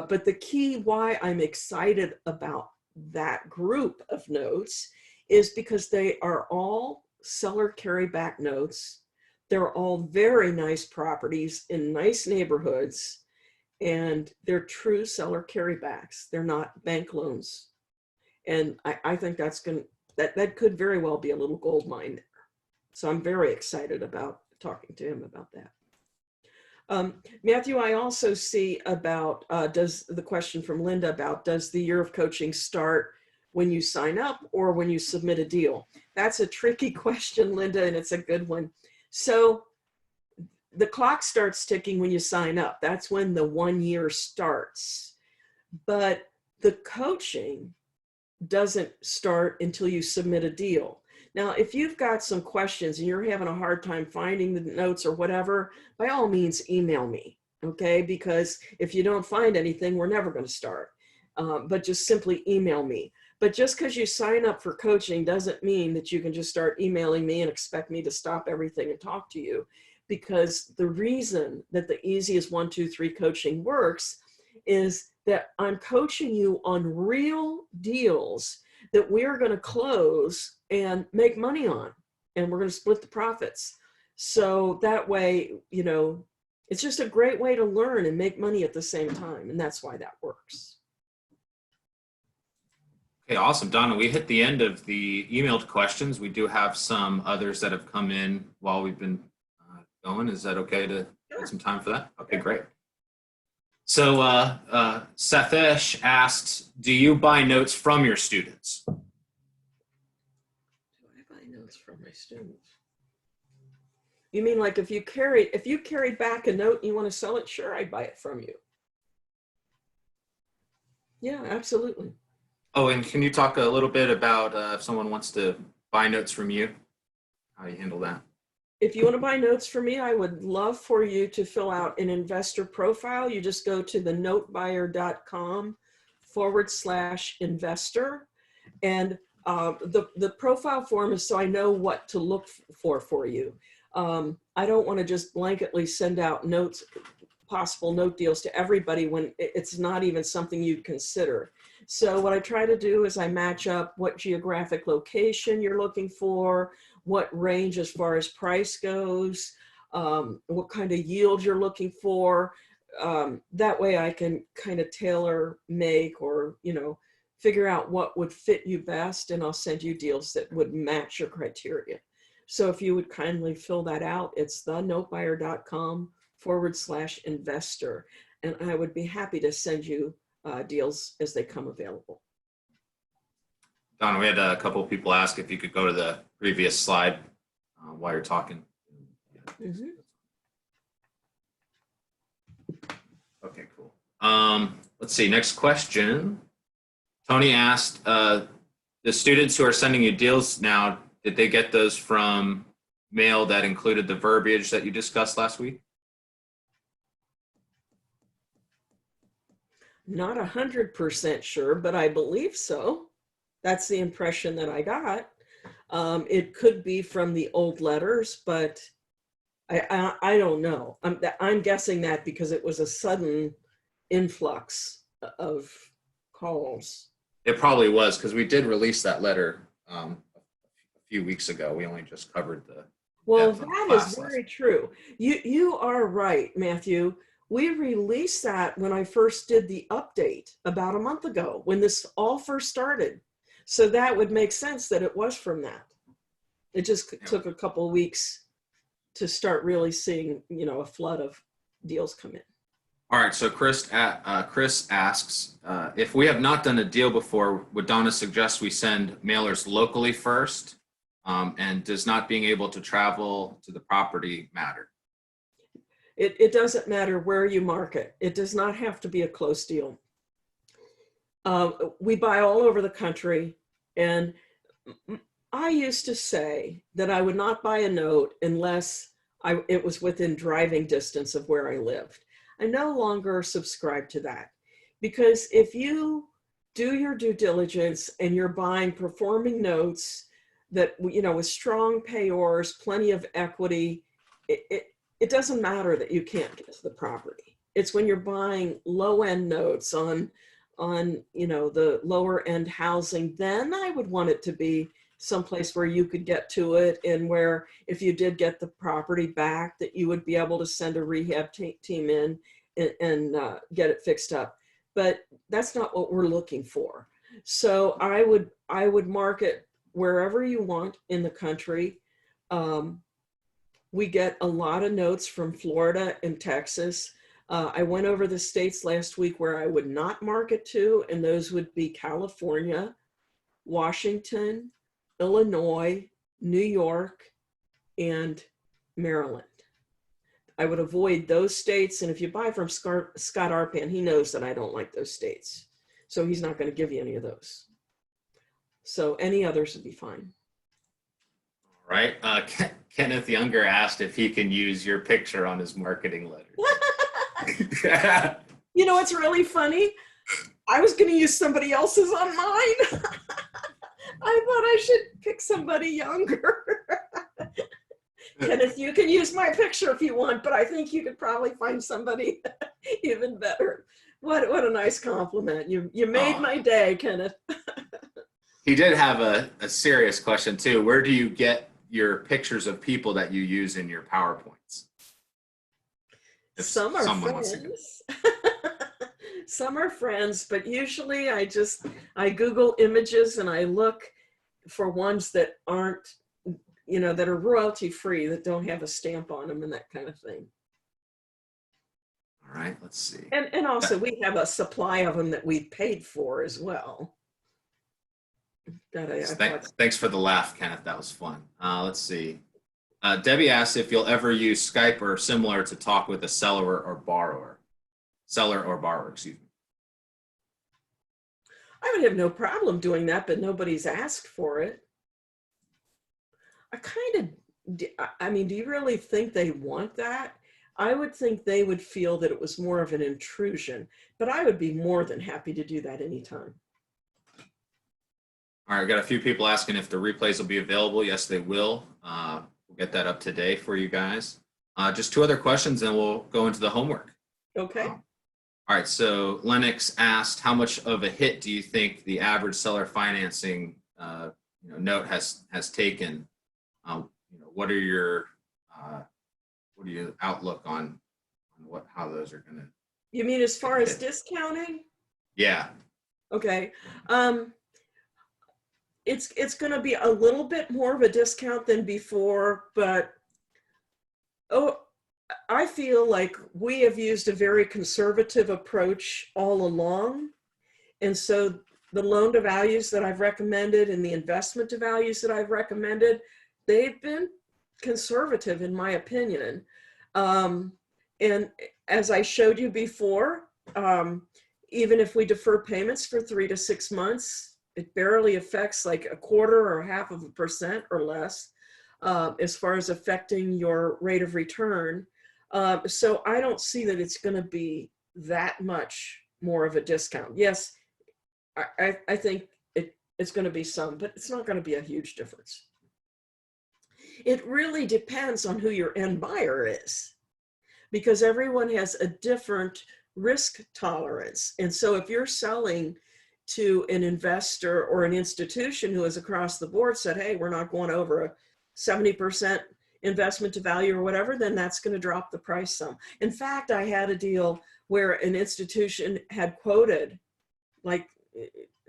But the key why I'm excited about that group of notes is because they are all seller carryback notes. They're all very nice properties in nice neighborhoods, and they're true seller carrybacks. They're not bank loans. And I think that could very well be a little gold mine there. So I'm very excited about talking to him about that. Matthew, I also see about, does the question from Linda about, does the year of coaching start when you sign up or when you submit a deal? That's a tricky question, Linda, and it's a good one. So the clock starts ticking when you sign up. That's when the 1 year starts. But the coaching doesn't start until you submit a deal. Now, if you've got some questions and you're having a hard time finding the notes or whatever, by all means, email me, okay? Because if you don't find anything, we're never going to start. But just simply email me. But just because you sign up for coaching doesn't mean that you can just start emailing me and expect me to stop everything and talk to you. Because the reason that the easiest 1, 2, 3 coaching works is that I'm coaching you on real deals that we're going to close and make money on, and we're going to split the profits. So that way, you know, it's just a great way to learn and make money at the same time. And that's why that works. Okay, awesome. Donna, we hit the end of the emailed questions. We do have some others that have come in while we've been going. Is that okay to get some time for that? Okay, great. So Sathesh asked, do you buy notes from your students? Do I buy notes from my students? You mean like if you carried back a note and you want to sell it? Sure, I'd buy it from you. Yeah, absolutely. Oh, and can you talk a little bit about if someone wants to buy notes from you, how you handle that? If you want to buy notes from me, I would love for you to fill out an investor profile. You just go to the notebuyer.com/investor. And the profile form is so I know what to look for you. I don't want to just blanketly send out notes, possible note deals to everybody when it's not even something you'd consider. So what I try to do is I match up what geographic location you're looking for, what range as far as price goes, what kind of yield you're looking for. That way I can kind of tailor make or, you know, figure out what would fit you best, and I'll send you deals that would match your criteria. So if you would kindly fill that out, it's thenotebuyer.com/investor. And I would be happy to send you deals as they come available. Donna, we had a couple of people ask if you could go to the previous slide while you're talking. Mm-hmm. Okay, cool. Let's see, next question. Tony asked, the students who are sending you deals now, did they get those from mail that included the verbiage that you discussed last week? Not 100% sure, but I believe so. That's the impression that I got. It could be from the old letters, but I don't know. I'm guessing that because it was a sudden influx of calls. It probably was, because we did release that letter a few weeks ago. We only just covered the. Well, that is very true. You are right, Matthew. We released that when I first did the update about a month ago, when this all first started. So that would make sense that it was from that. It just took a couple of weeks to start really seeing, you know, a flood of deals come in. All right, so Chris asks, if we have not done a deal before, would Donna suggest we send mailers locally first? And does not being able to travel to the property matter? It doesn't matter where you market. It does not have to be a close deal. We buy all over the country, and I used to say that I would not buy a note unless it was within driving distance of where I lived. I no longer subscribe to that, because if you do your due diligence and you're buying performing notes that, you know, with strong payors, plenty of equity, it doesn't matter that you can't get to the property. It's when you're buying low-end notes on, you know, the lower end housing, then I would want it to be someplace where you could get to it, and where if you did get the property back, that you would be able to send a rehab team in and get it fixed up. But that's not what we're looking for. So I would mark it wherever you want in the country. We get a lot of notes from Florida and Texas. I went over the states last week where I would not market to, and those would be California, Washington, Illinois, New York, and Maryland. I would avoid those states. And if you buy from Scott Arpan, he knows that I don't like those states. So he's not going to give you any of those. So any others would be fine. All right. Kenneth Younger asked if he can use your picture on his marketing letter. You know what's really funny? I was going to use somebody else's on mine. I thought I should pick somebody younger. Kenneth, you can use my picture if you want, but I think you could probably find somebody even better. What a nice compliment. You made my day, Kenneth. He did have a serious question too. Where do you get your pictures of people that you use in your PowerPoints? Some are friends. Some are friends, but usually I Google images and I look for ones that aren't, that are royalty free, that don't have a stamp on them and that kind of thing. All right, let's see. And also we have a supply of them that we've paid for as well. Thanks for the laugh, Kenneth. That was fun. Let's see. Debbie asks if you'll ever use Skype or similar to talk with a seller or borrower. Excuse me. I would have no problem doing that, but nobody's asked for it. Do you really think they want that? I would think they would feel that it was more of an intrusion, but I would be more than happy to do that anytime. All right, we got a few people asking if the replays will be available. Yes, they will. We'll get that up today for you guys. Just two other questions, and we'll go into the homework. Okay. All right, so Lennox asked, how much of a hit do you think the average seller financing note has taken? What are your outlook on how those are going to? You mean as far as discounting? Yeah. Okay. It's going to be a little bit more of a discount than before, but I feel like we have used a very conservative approach all along. And so the loan to values that I've recommended and the investment to values that I've recommended, they've been conservative in my opinion. And as I showed you before, even if we defer payments for 3 to 6 months, it barely affects like 1/4 or 0.5% or less as far as affecting your rate of return. So I don't see that it's going to be that much more of a discount. Yes, I think it's going to be some, but it's not going to be a huge difference. It really depends on who your end buyer is, because everyone has a different risk tolerance. And so if you're selling to an investor or an institution who has across the board said, hey, we're not going over a 70% investment to value or whatever, then that's going to drop the price some. In fact, I had a deal where an institution had quoted like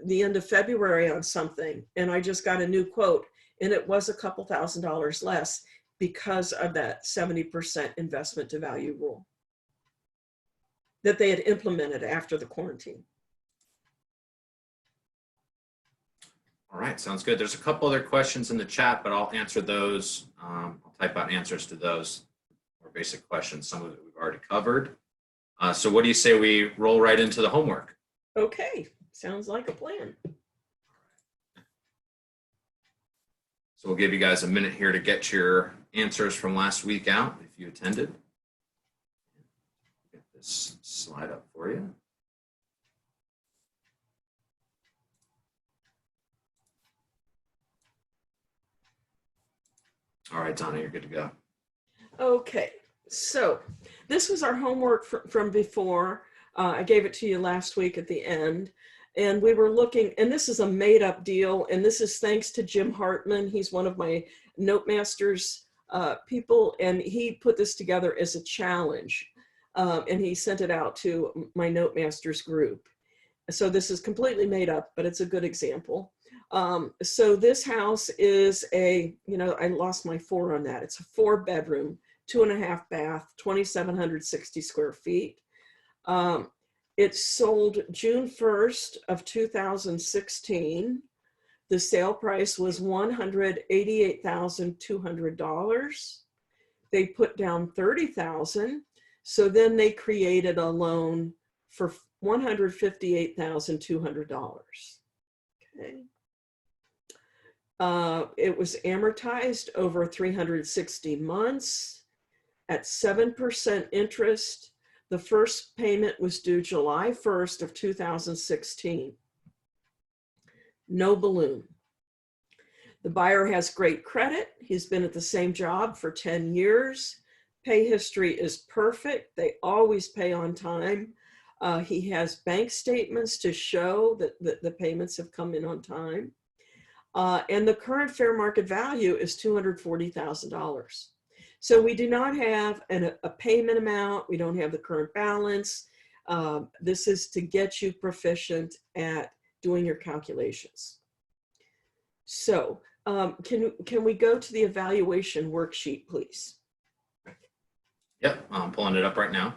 the end of February on something, and I just got a new quote, and it was a couple $1,000s less because of that 70% investment to value rule that they had implemented after the quarantine. All right, sounds good. There's a couple other questions in the chat, but I'll answer those. I'll type out answers to those more basic questions. Some of it we've already covered. So what do you say we roll right into the homework? Okay, sounds like a plan. So we'll give you guys a minute here to get your answers from last week out if you attended. Get this slide up for you. All right, Donna, you're good to go. Okay, so this was our homework from before. I gave it to you last week at the end. And we were looking, and this is a made up deal. And this is thanks to Jim Hartman. He's one of my Notemasters people. And he put this together as a challenge. And he sent it out to my Notemasters group. So this is completely made up, but it's a good example. So this house is a, I lost my 4 on that. It's a 4-bedroom, 2.5 bath, 2,760 square feet. It sold June 1st of 2016. The sale price was $188,200. They put down $30,000. So then they created a loan for $158,200. Okay. It was amortized over 360 months at 7% interest. The first payment was due July 1st of 2016. No balloon. The buyer has great credit. He's been at the same job for 10 years. Pay history is perfect. They always pay on time. He has bank statements to show that the payments have come in on time. And the current fair market value is $240,000. So we do not have a payment amount. We don't have the current balance. This is to get you proficient at doing your calculations. So can we go to the evaluation worksheet, please? Yep, I'm pulling it up right now.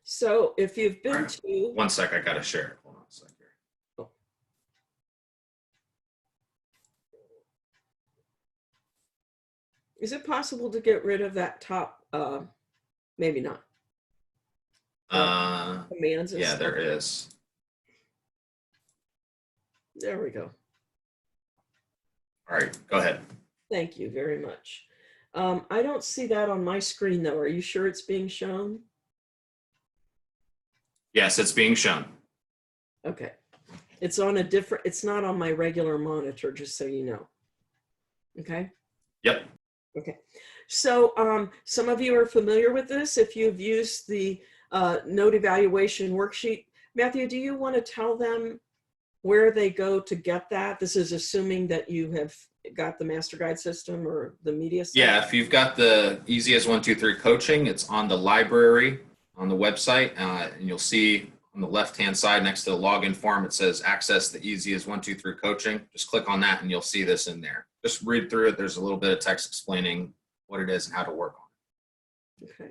So if you've been to... One sec, I gotta share it. Hold on a sec here. Oh. Is it possible to get rid of that top? Maybe not. Commands and yeah, stuff. there is. There we go. All right, go ahead. Thank you very much. I don't see that on my screen though. Are you sure it's being shown? Yes, it's being shown. Okay. It's on a different, it's not on my regular monitor, just so you know. Okay. Yep. Okay. So some of you are familiar with this. If you've used the note evaluation worksheet, Matthew, do you want to tell them where they go to get that? This is assuming that you have got the master guide system or the media system. Yeah, if you've got the Easy as 1, 2, 3 coaching, it's on the library on the website, and you'll see on the left-hand side next to the login form, it says access the Easy as 1, 2, 3 coaching. Just click on that and you'll see this in there. Just read through it. There's a little bit of text explaining what it is and how to work on it. Okay.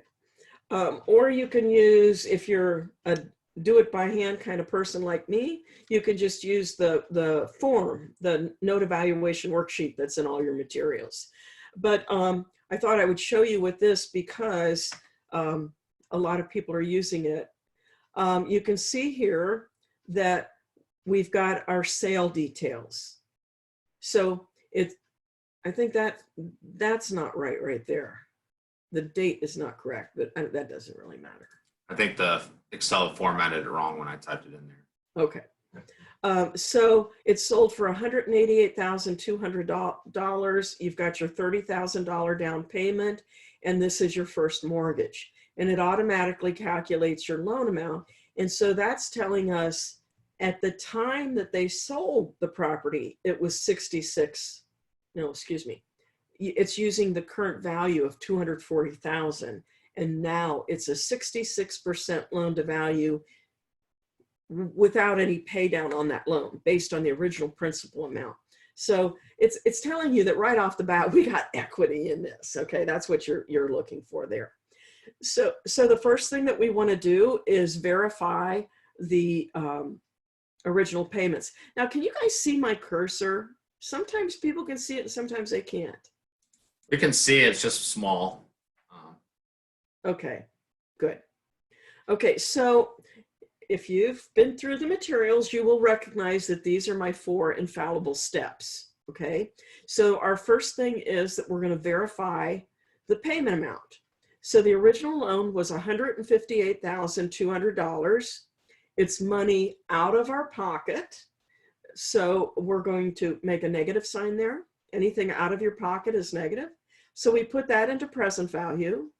Or you can use, if you're a do-it-by-hand kind of person like me, you can just use the form, the note evaluation worksheet that's in all your materials. But I thought I would show you with this because a lot of people are using it. You can see here that we've got our sale details. So I think that's not right there. The date is not correct, but that doesn't really matter. I think the Excel formatted it wrong when I typed it in there. Okay. So it's sold for $188,200. You've got your $30,000 down payment, and this is your first mortgage. And it automatically calculates your loan amount. And so that's telling us at the time that they sold the property, it was 66, no, excuse me. It's using the current value of 240,000. And now it's a 66% loan to value without any pay down on that loan based on the original principal amount. So it's telling you that right off the bat, we got equity in this. Okay, that's what you're looking for there. So the first thing that we want to do is verify the original payments. Now, can you guys see my cursor? Sometimes people can see it and sometimes they can't. We can see it's just small. Okay, good. Okay, so if you've been through the materials, you will recognize that these are my 4 infallible steps. Okay, so our first thing is that we're going to verify the payment amount. So the original loan was $158,200. It's money out of our pocket. So we're going to make a negative sign there. Anything out of your pocket is negative. So we put that into present value.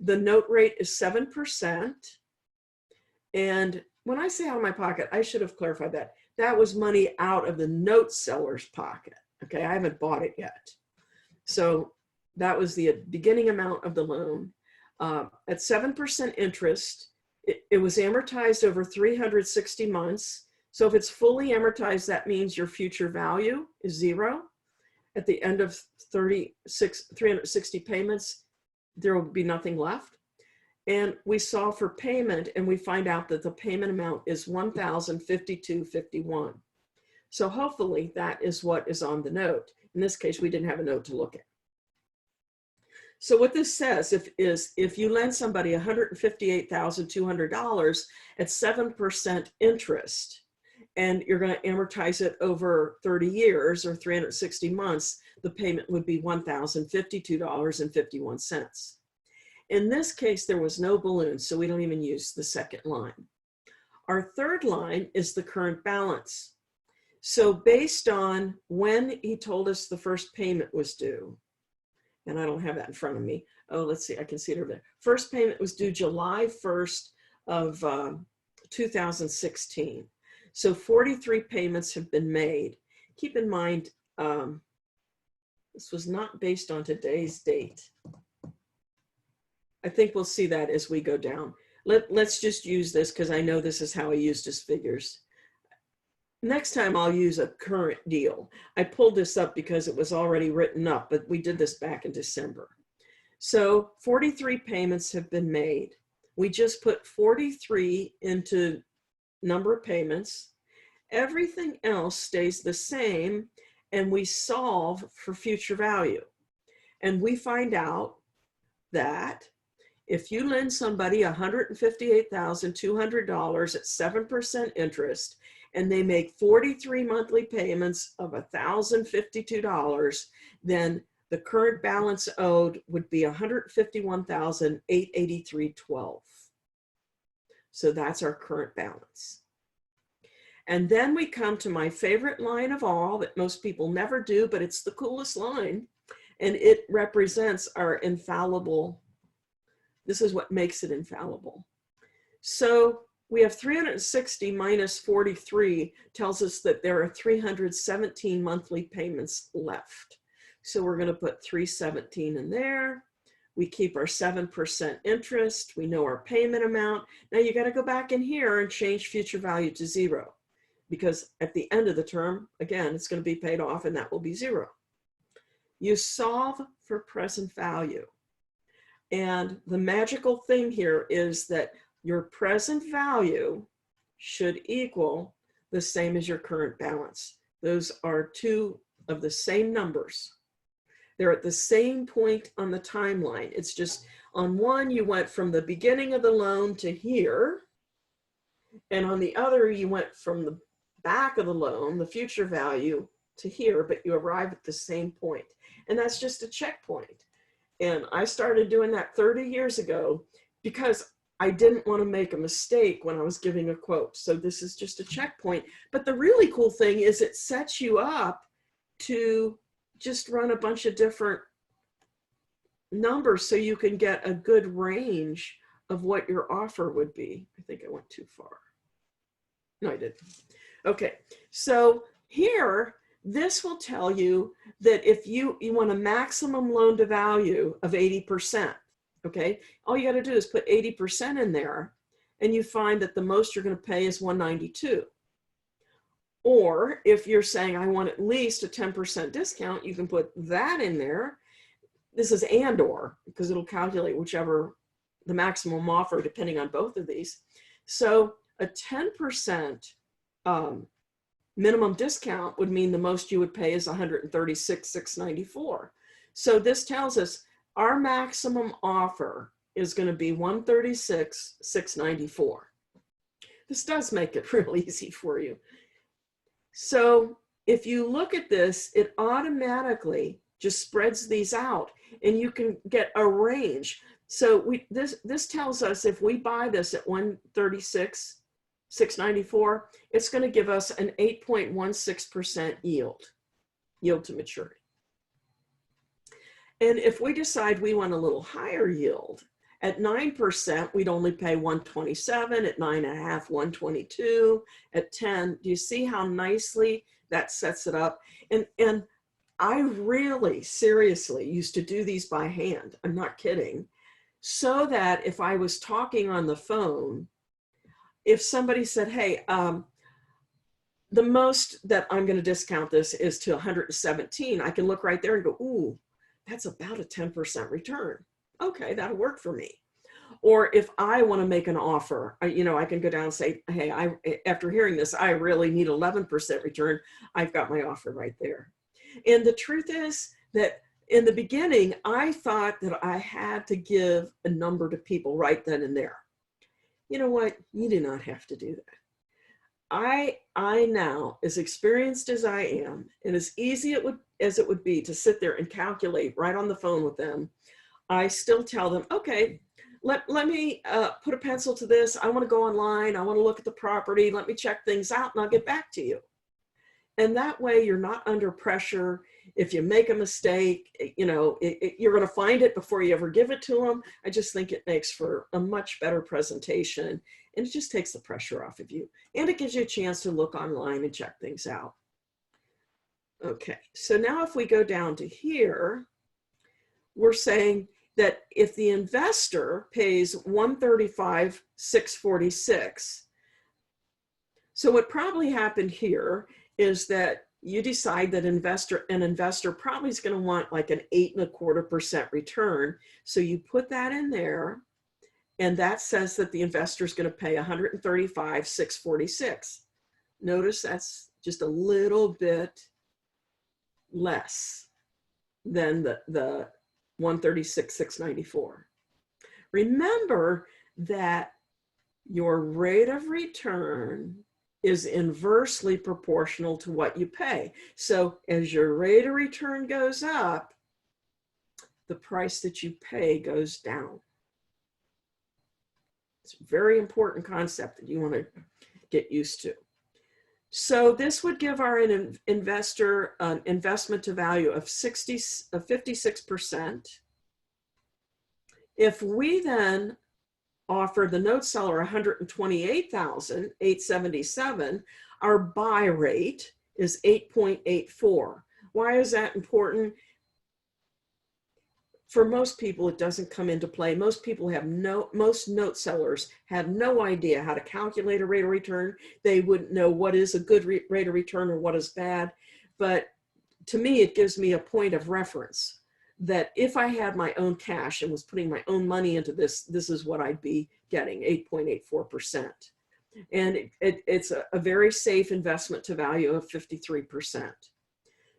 The note rate is 7%. And when I say out of my pocket, I should have clarified that. That was money out of the note seller's pocket. Okay, I haven't bought it yet. So that was the beginning amount of the loan. At 7% interest, it was amortized over 360 months. So if it's fully amortized, that means your future value is zero. At the end of 360 payments, there will be nothing left. And we solve for payment, and we find out that the payment amount is $1,052.51. So hopefully that is what is on the note. In this case, we didn't have a note to look at. So what this says is if you lend somebody $158,200 at 7% interest, and you're going to amortize it over 30 years or 360 months, the payment would be $1,052.51. In this case, there was no balloon, so we don't even use the second line. Our third line is the current balance. So based on when he told us the first payment was due, and I don't have that in front of me. Oh, let's see, I can see it over there. First payment was due July 1st of 2016. So 43 payments have been made. Keep in mind, this was not based on today's date. I think we'll see that as we go down. Let's just use this because I know this is how I used his figures. Next time I'll use a current deal. I pulled this up because it was already written up, but we did this back in December. So 43 payments have been made. We just put 43 into number of payments. Everything else stays the same, and we solve for future value. And we find out that if you lend somebody $158,200 at 7% interest, and they make 43 monthly payments of $1,052, then the current balance owed would be $151,883.12. So that's our current balance. And then we come to my favorite line of all that most people never do, but it's the coolest line. And it represents our infallible. This is what makes it infallible. So we have 360 minus 43 tells us that there are 317 monthly payments left. So we're going to put 317 in there. We keep our 7% interest. We know our payment amount. Now you got to go back in here and change future value to zero, because at the end of the term, again, it's going to be paid off and that will be zero. You solve for present value. And the magical thing here is that your present value should equal the same as your current balance. Those are two of the same numbers. They're at the same point on the timeline. It's just on one, you went from the beginning of the loan to here. And on the other, you went from the back of the loan, the future value, to here, but you arrive at the same point. And that's just a checkpoint. And I started doing that 30 years ago because I didn't want to make a mistake when I was giving a quote. So this is just a checkpoint. But the really cool thing is it sets you up to just run a bunch of different numbers so you can get a good range of what your offer would be. I think I went too far. No, I didn't. Okay, so here, this will tell you that if you want a maximum loan to value of 80%, okay, all you got to do is put 80% in there, and you find that the most you're going to pay is 192. Or if you're saying I want at least a 10% discount, you can put that in there. This is and/or, because it'll calculate whichever the maximum offer depending on both of these. So a 10% minimum discount would mean the most you would pay is $136,694. So this tells us our maximum offer is going to be $136,694. This does make it real easy for you. So if you look at this, it automatically just spreads these out, and you can get a range. So this tells us if we buy this at $136,694, it's going to give us an 8.16% yield to maturity. And if we decide we want a little higher yield, at 9%, we'd only pay $127, at 9.5, $122, at 10. Do you see how nicely that sets it up? And I really seriously used to do these by hand. I'm not kidding. So that if I was talking on the phone, if somebody said, hey, the most that I'm going to discount this is to 117, I can look right there and go, ooh, that's about a 10% return. Okay, that'll work for me. Or if I want to make an offer, you know, I can go down and say, hey, after hearing this, I really need 11% return. I've got my offer right there. And the truth is that in the beginning, I thought that I had to give a number to people right then and there. You know what? You do not have to do that. I now, as experienced as I am, and as easy as it would be to sit there and calculate right on the phone with them, I still tell them, okay, let me put a pencil to this. I want to go online. I want to look at the property. Let me check things out and I'll get back to you. And that way you're not under pressure. If you make a mistake, you know, you're going to find it before you ever give it to them. I just think it makes for a much better presentation, and it just takes the pressure off of you. And it gives you a chance to look online and check things out. Okay, so now if we go down to here, we're saying that if the investor pays $135,646, so what probably happened here is that you decide that an investor probably is going to want like an 8.25% return. So you put that in there, and that says that the investor is going to pay $135,646. Notice that's just a little bit less than the $136,694. Remember that your rate of return is inversely proportional to what you pay. So as your rate of return goes up, the price that you pay goes down. It's a very important concept that you want to get used to. So this would give our investor an investment to value of 56%. If we then offer the note seller $128,877, our buy rate is 8.84. Why is that important? For most people, it doesn't come into play. Most note sellers have no idea how to calculate a rate of return. They wouldn't know what is a good rate of return or what is bad. But to me, it gives me a point of reference that if I had my own cash and was putting my own money into this, this is what I'd be getting, 8.84%. And it's a very safe investment to value of 53%.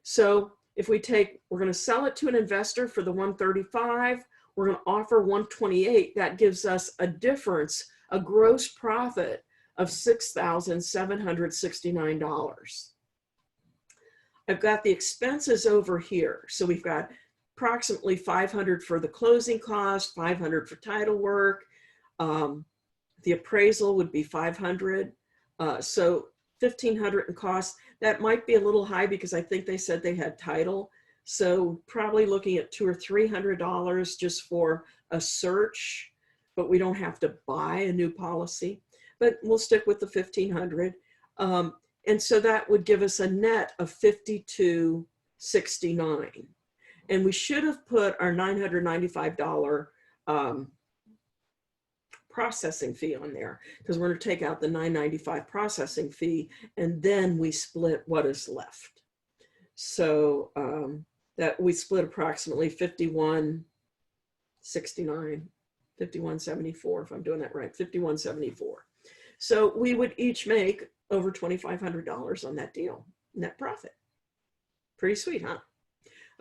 So if we're going to sell it to an investor for the 135, we're going to offer 128. That gives us a difference, a gross profit of $6,769. I've got the expenses over here. So we've got approximately $500 for the closing cost, $500 for title work. The appraisal would be $500. So $1,500 in costs. That might be a little high because I think they said they had title. So probably looking at $200 or $300 just for a search, but we don't have to buy a new policy. But we'll stick with the $1,500. And so that would give us a net of $52.69. And we should have put our $995 processing fee on there, because we're going to take out the $995 processing fee, and then we split what is left. So that we split approximately $51.69, $51.74, if I'm doing that right, $51.74. So we would each make over $2,500 on that deal, net profit. Pretty sweet, huh?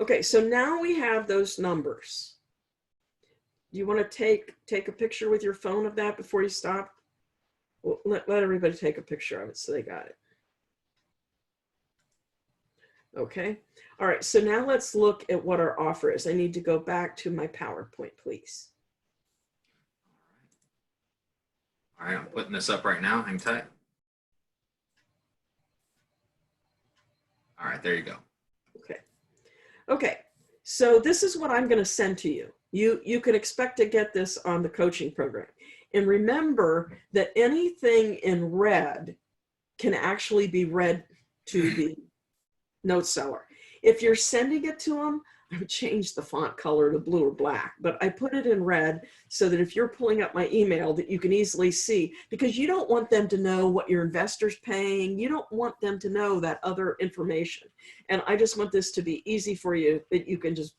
Okay, so now we have those numbers. You want to take a picture with your phone of that before you stop? Well, let everybody take a picture of it so they got it. Okay. All right. So now let's look at what our offer is. I need to go back to my PowerPoint, please. All right. I'm putting this up right now. Hang tight. All right. There you go. Okay. Okay. So this is what I'm going to send to you. You can expect to get this on the coaching program. And remember that anything in red can actually be read to the note seller. If you're sending it to them, I would change the font color to blue or black, but I put it in red so that if you're pulling up my email that you can easily see, because you don't want them to know what your investor's paying. You don't want them to know that other information. And I just want this to be easy for you, that you can just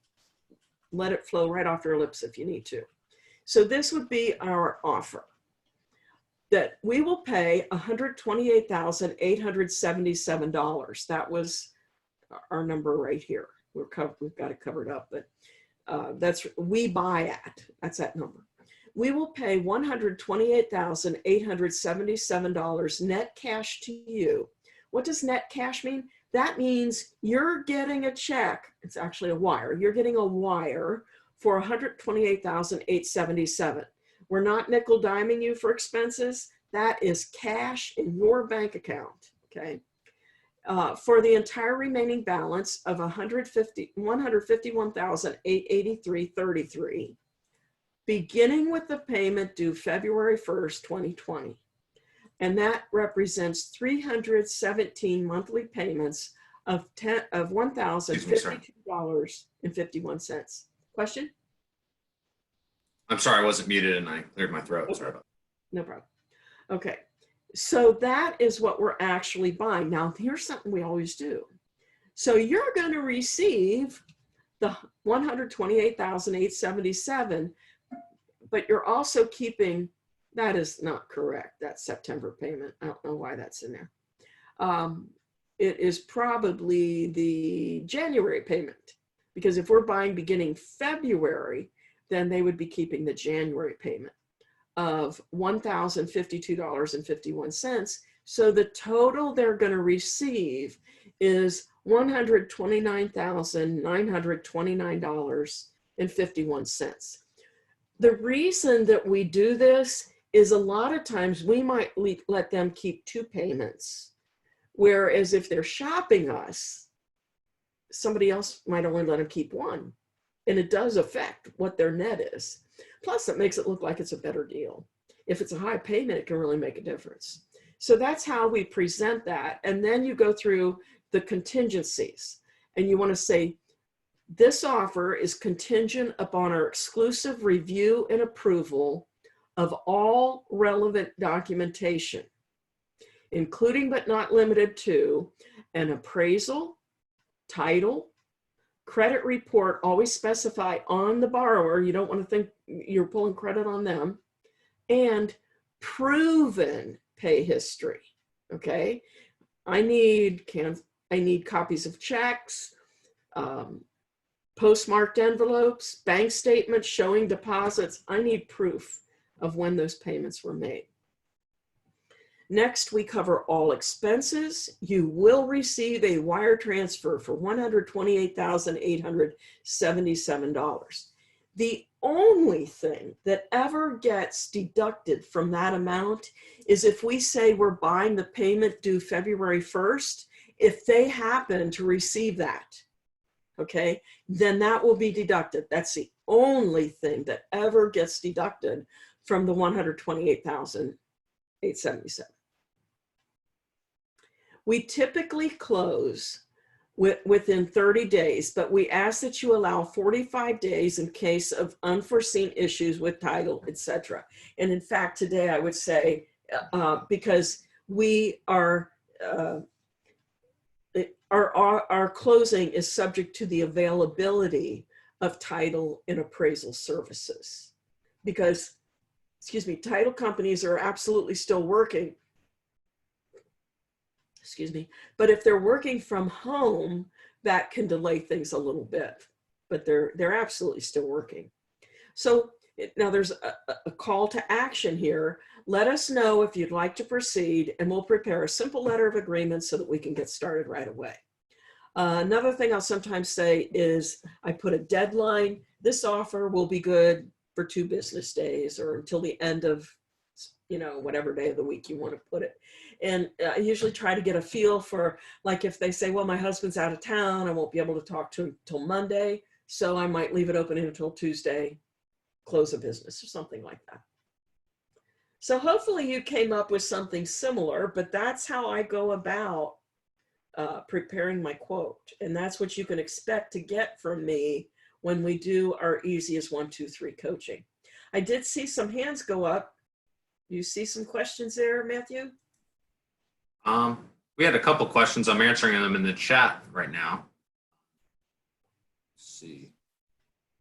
let it flow right off your lips if you need to. So this would be our offer, that we will pay $128,877. That was our number right here. We've got it covered up, but that's we buy at. That's that number. We will pay $128,877 net cash to you. What does net cash mean? That means you're getting a check. It's actually a wire. You're getting a wire for $128,877. We're not nickel diming you for expenses. That is cash in your bank account. Okay. For the entire remaining balance of $151,883.33, beginning with the payment due February 1st, 2020. And that represents 317 monthly payments of $1,052.51. Question? I'm sorry, I wasn't muted and I cleared my throat. Okay. Sorry about that. No problem. Okay. So that is what we're actually buying. Now, here's something we always do. So you're going to receive the $128,877, but you're also keeping, that is not correct, that September payment. I don't know why that's in there. It is probably the January payment, because if we're buying beginning February, then they would be keeping the January payment of $1,052.51. So the total they're going to receive is $129,929.51. The reason that we do this is a lot of times we might let them keep two payments, whereas if they're shopping us, somebody else might only let them keep one. And it does affect what their net is. Plus, it makes it look like it's a better deal. If it's a high payment, it can really make a difference. So that's how we present that. And then you go through the contingencies. And you want to say, this offer is contingent upon our exclusive review and approval of all relevant documentation, including but not limited to an appraisal, title, credit report. Always specify on the borrower. You don't want to think you're pulling credit on them. And proven pay history. Okay. I need copies of checks, postmarked envelopes, bank statements showing deposits. I need proof of when those payments were made. Next, we cover all expenses. You will receive a wire transfer for $128,877. The only thing that ever gets deducted from that amount is if we say we're buying the payment due February 1st, if they happen to receive that, okay, then that will be deducted. That's the only thing that ever gets deducted from the $128,877. We typically close within 30 days, but we ask that you allow 45 days in case of unforeseen issues with title, etc. And in fact, today I would say, because we are, our closing is subject to the availability of title and appraisal services. Because, excuse me, title companies are absolutely still working. Excuse me, but if they're working from home, that can delay things a little bit, but they're absolutely still working. So now there's a call to action here. Let us know if you'd like to proceed, and we'll prepare a simple letter of agreement so that we can get started right away. Another thing I'll sometimes say is I put a deadline. This offer will be good for 2 business days or until the end of, you know, whatever day of the week you want to put it. And I usually try to get a feel for, like, if they say, well, my husband's out of town, I won't be able to talk to him till Monday, so I might leave it open until Tuesday, close a business or something like that. So hopefully you came up with something similar, but that's how I go about preparing my quote. And that's what you can expect to get from me when we do our easy as 1, 2, 3 coaching. I did see some hands go up. You see some questions there, Matthew? We had a couple questions. I'm answering them in the chat right now. Let's see.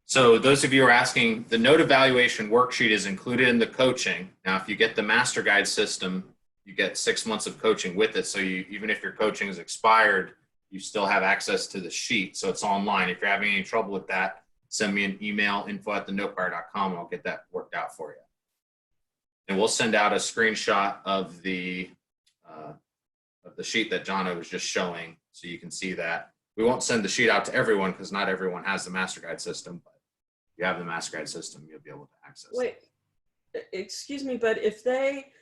So those of you who are asking, the note evaluation worksheet is included in the coaching. Now, if you get the master guide system, you get 6 months of coaching with it. So even if your coaching is expired, you still have access to the sheet. So it's online. If you're having any trouble with that, send me an email, info@thenotebuyer.com, and I'll get that worked out for you. And we'll send out a screenshot of the sheet that Donna was just showing, so you can see that. We won't send the sheet out to everyone because not everyone has the master guide system, but if you have the master guide system, you'll be able to access it. Wait, excuse me, but if they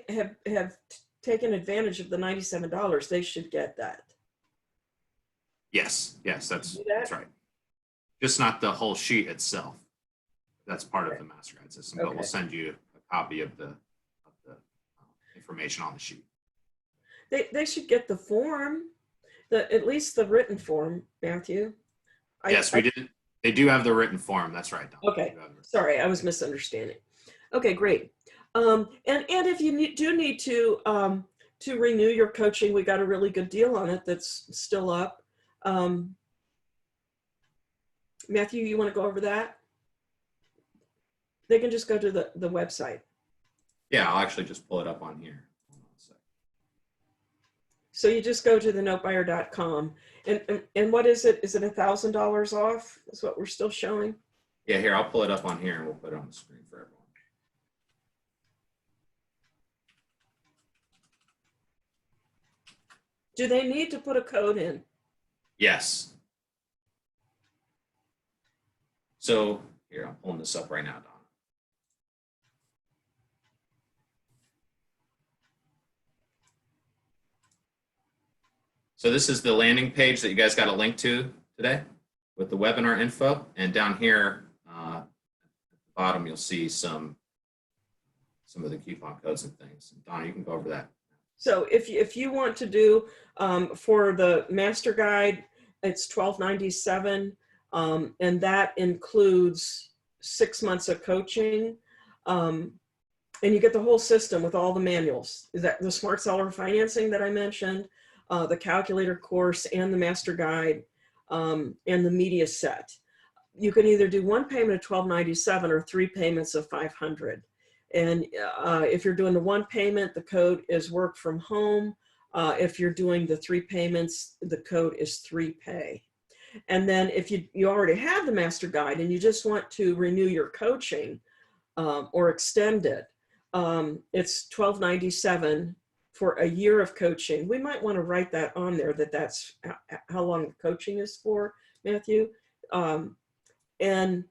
have taken advantage of the $97, they should get that. Yes, that's right. Just not the whole sheet itself. That's part of the master guide system, but we'll send you a copy of the information on the sheet. They should get the form, at least the written form, Matthew. Yes, we did. They do have the written form. That's right, Donna. Okay, sorry, I was misunderstanding. Okay, great. And if you do need to renew your coaching, we got a really good deal on it that's still up. Matthew, you want to go over that? They can just go to the website. Yeah, I'll actually just pull it up on here. So you just go to thenotebuyer.com. And what is it? Is it $1,000 off? That's what we're still showing? Yeah, here, I'll pull it up on here and we'll put it on the screen for everyone. Do they need to put a code in? Yes. So here, I'm pulling this up right now, Donna. So this is the landing page that you guys got a link to today with the webinar info. And down here at the bottom, you'll see some of the coupon codes and things. And Donna, you can go over that. So if you want to do for the master guide, it's $12.97, and that includes 6 months of coaching, and you get the whole system with all the manuals. Is that the smart seller financing that I mentioned, the calculator course, and the master guide, and the media set. You can either do one payment of $12.97 or 3 payments of $500. And if you're doing the one payment, the code is work from home. If you're doing the 3 payments, the code is 3pay. And then if you already have the master guide and you just want to renew your coaching or extend it, it's $12.97 for a year of coaching. We might want to write that on there, that's how long the coaching is for, Matthew. And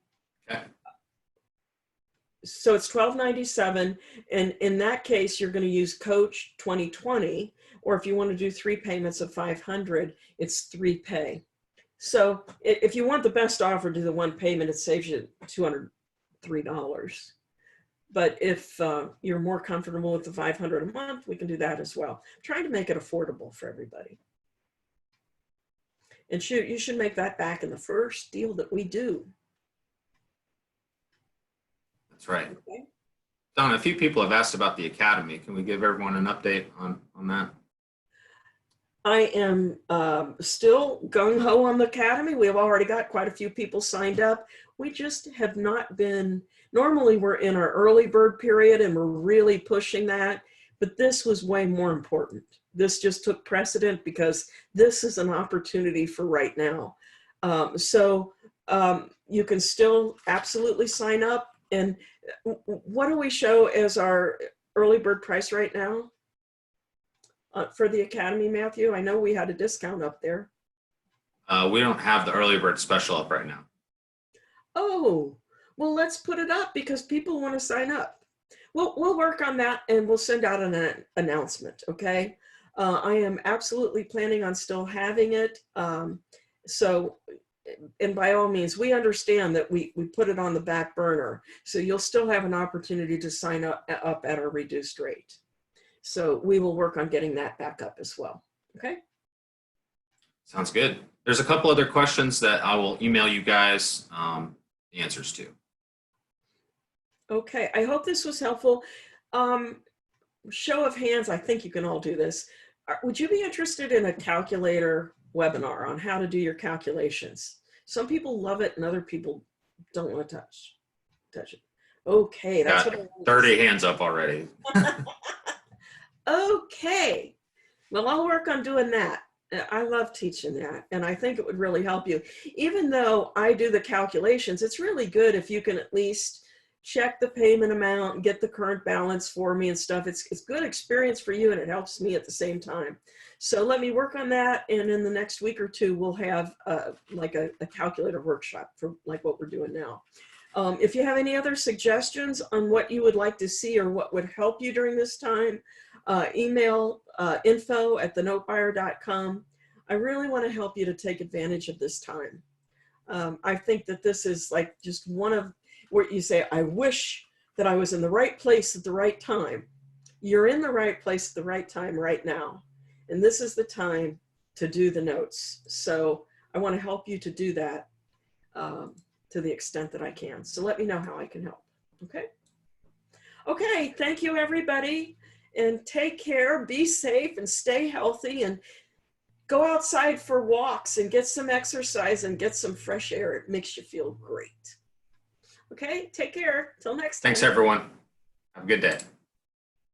so it's $12.97, and in that case, you're going to use Coach 2020, or if you want to do 3 payments of $500, it's 3pay. So if you want the best offer, do the one payment, it saves you $203. But if you're more comfortable with the $500 a month, we can do that as well. I'm trying to make it affordable for everybody. And you should make that back in the first deal that we do. That's right. Okay. Donna, a few people have asked about the Academy. Can we give everyone an update on that? I am still gung-ho on the Academy. We have already got quite a few people signed up. We just have not been, normally we're in our early bird period and we're really pushing that, but this was way more important. This just took precedent because this is an opportunity for right now. You can still absolutely sign up. And what do we show as our early bird price right now for the Academy, Matthew? I know we had a discount up there. We don't have the early bird special up right now. Oh, well, let's put it up because people want to sign up. We'll work on that and we'll send out an announcement, okay? I am absolutely planning on still having it. And by all means, we understand that we put it on the back burner. So you'll still have an opportunity to sign up at a reduced rate. So we will work on getting that back up as well. Okay. Sounds good. There's a couple other questions that I will email you guys the answers to. Okay, I hope this was helpful. Show of hands, I think you can all do this. Would you be interested in a calculator webinar on how to do your calculations? Some people love it and other people don't want to touch it. Okay, that's Got what I 30 hands up already. Okay, well, I'll work on doing that. I love teaching that, and I think it would really help you. Even though I do the calculations, it's really good if you can at least check the payment amount and get the current balance for me and stuff. It's good experience for you, and it helps me at the same time. So let me work on that, and in the next week or two, we'll have like a calculator workshop for like what we're doing now. If you have any other suggestions on what you would like to see or what would help you during this time, email info@thenotebuyer.com. I really want to help you to take advantage of this time. I think that this is like just one of what you say, I wish that I was in the right place at the right time. You're in the right place at the right time right now. And this is the time to do the notes. So I want to help you to do that to the extent that I can. So let me know how I can help. Okay. Okay. Thank you, everybody. And take care, be safe, and stay healthy, and go outside for walks and get some exercise and get some fresh air. It makes you feel great. Okay, take care. Till next time. Thanks, everyone. Have a good day.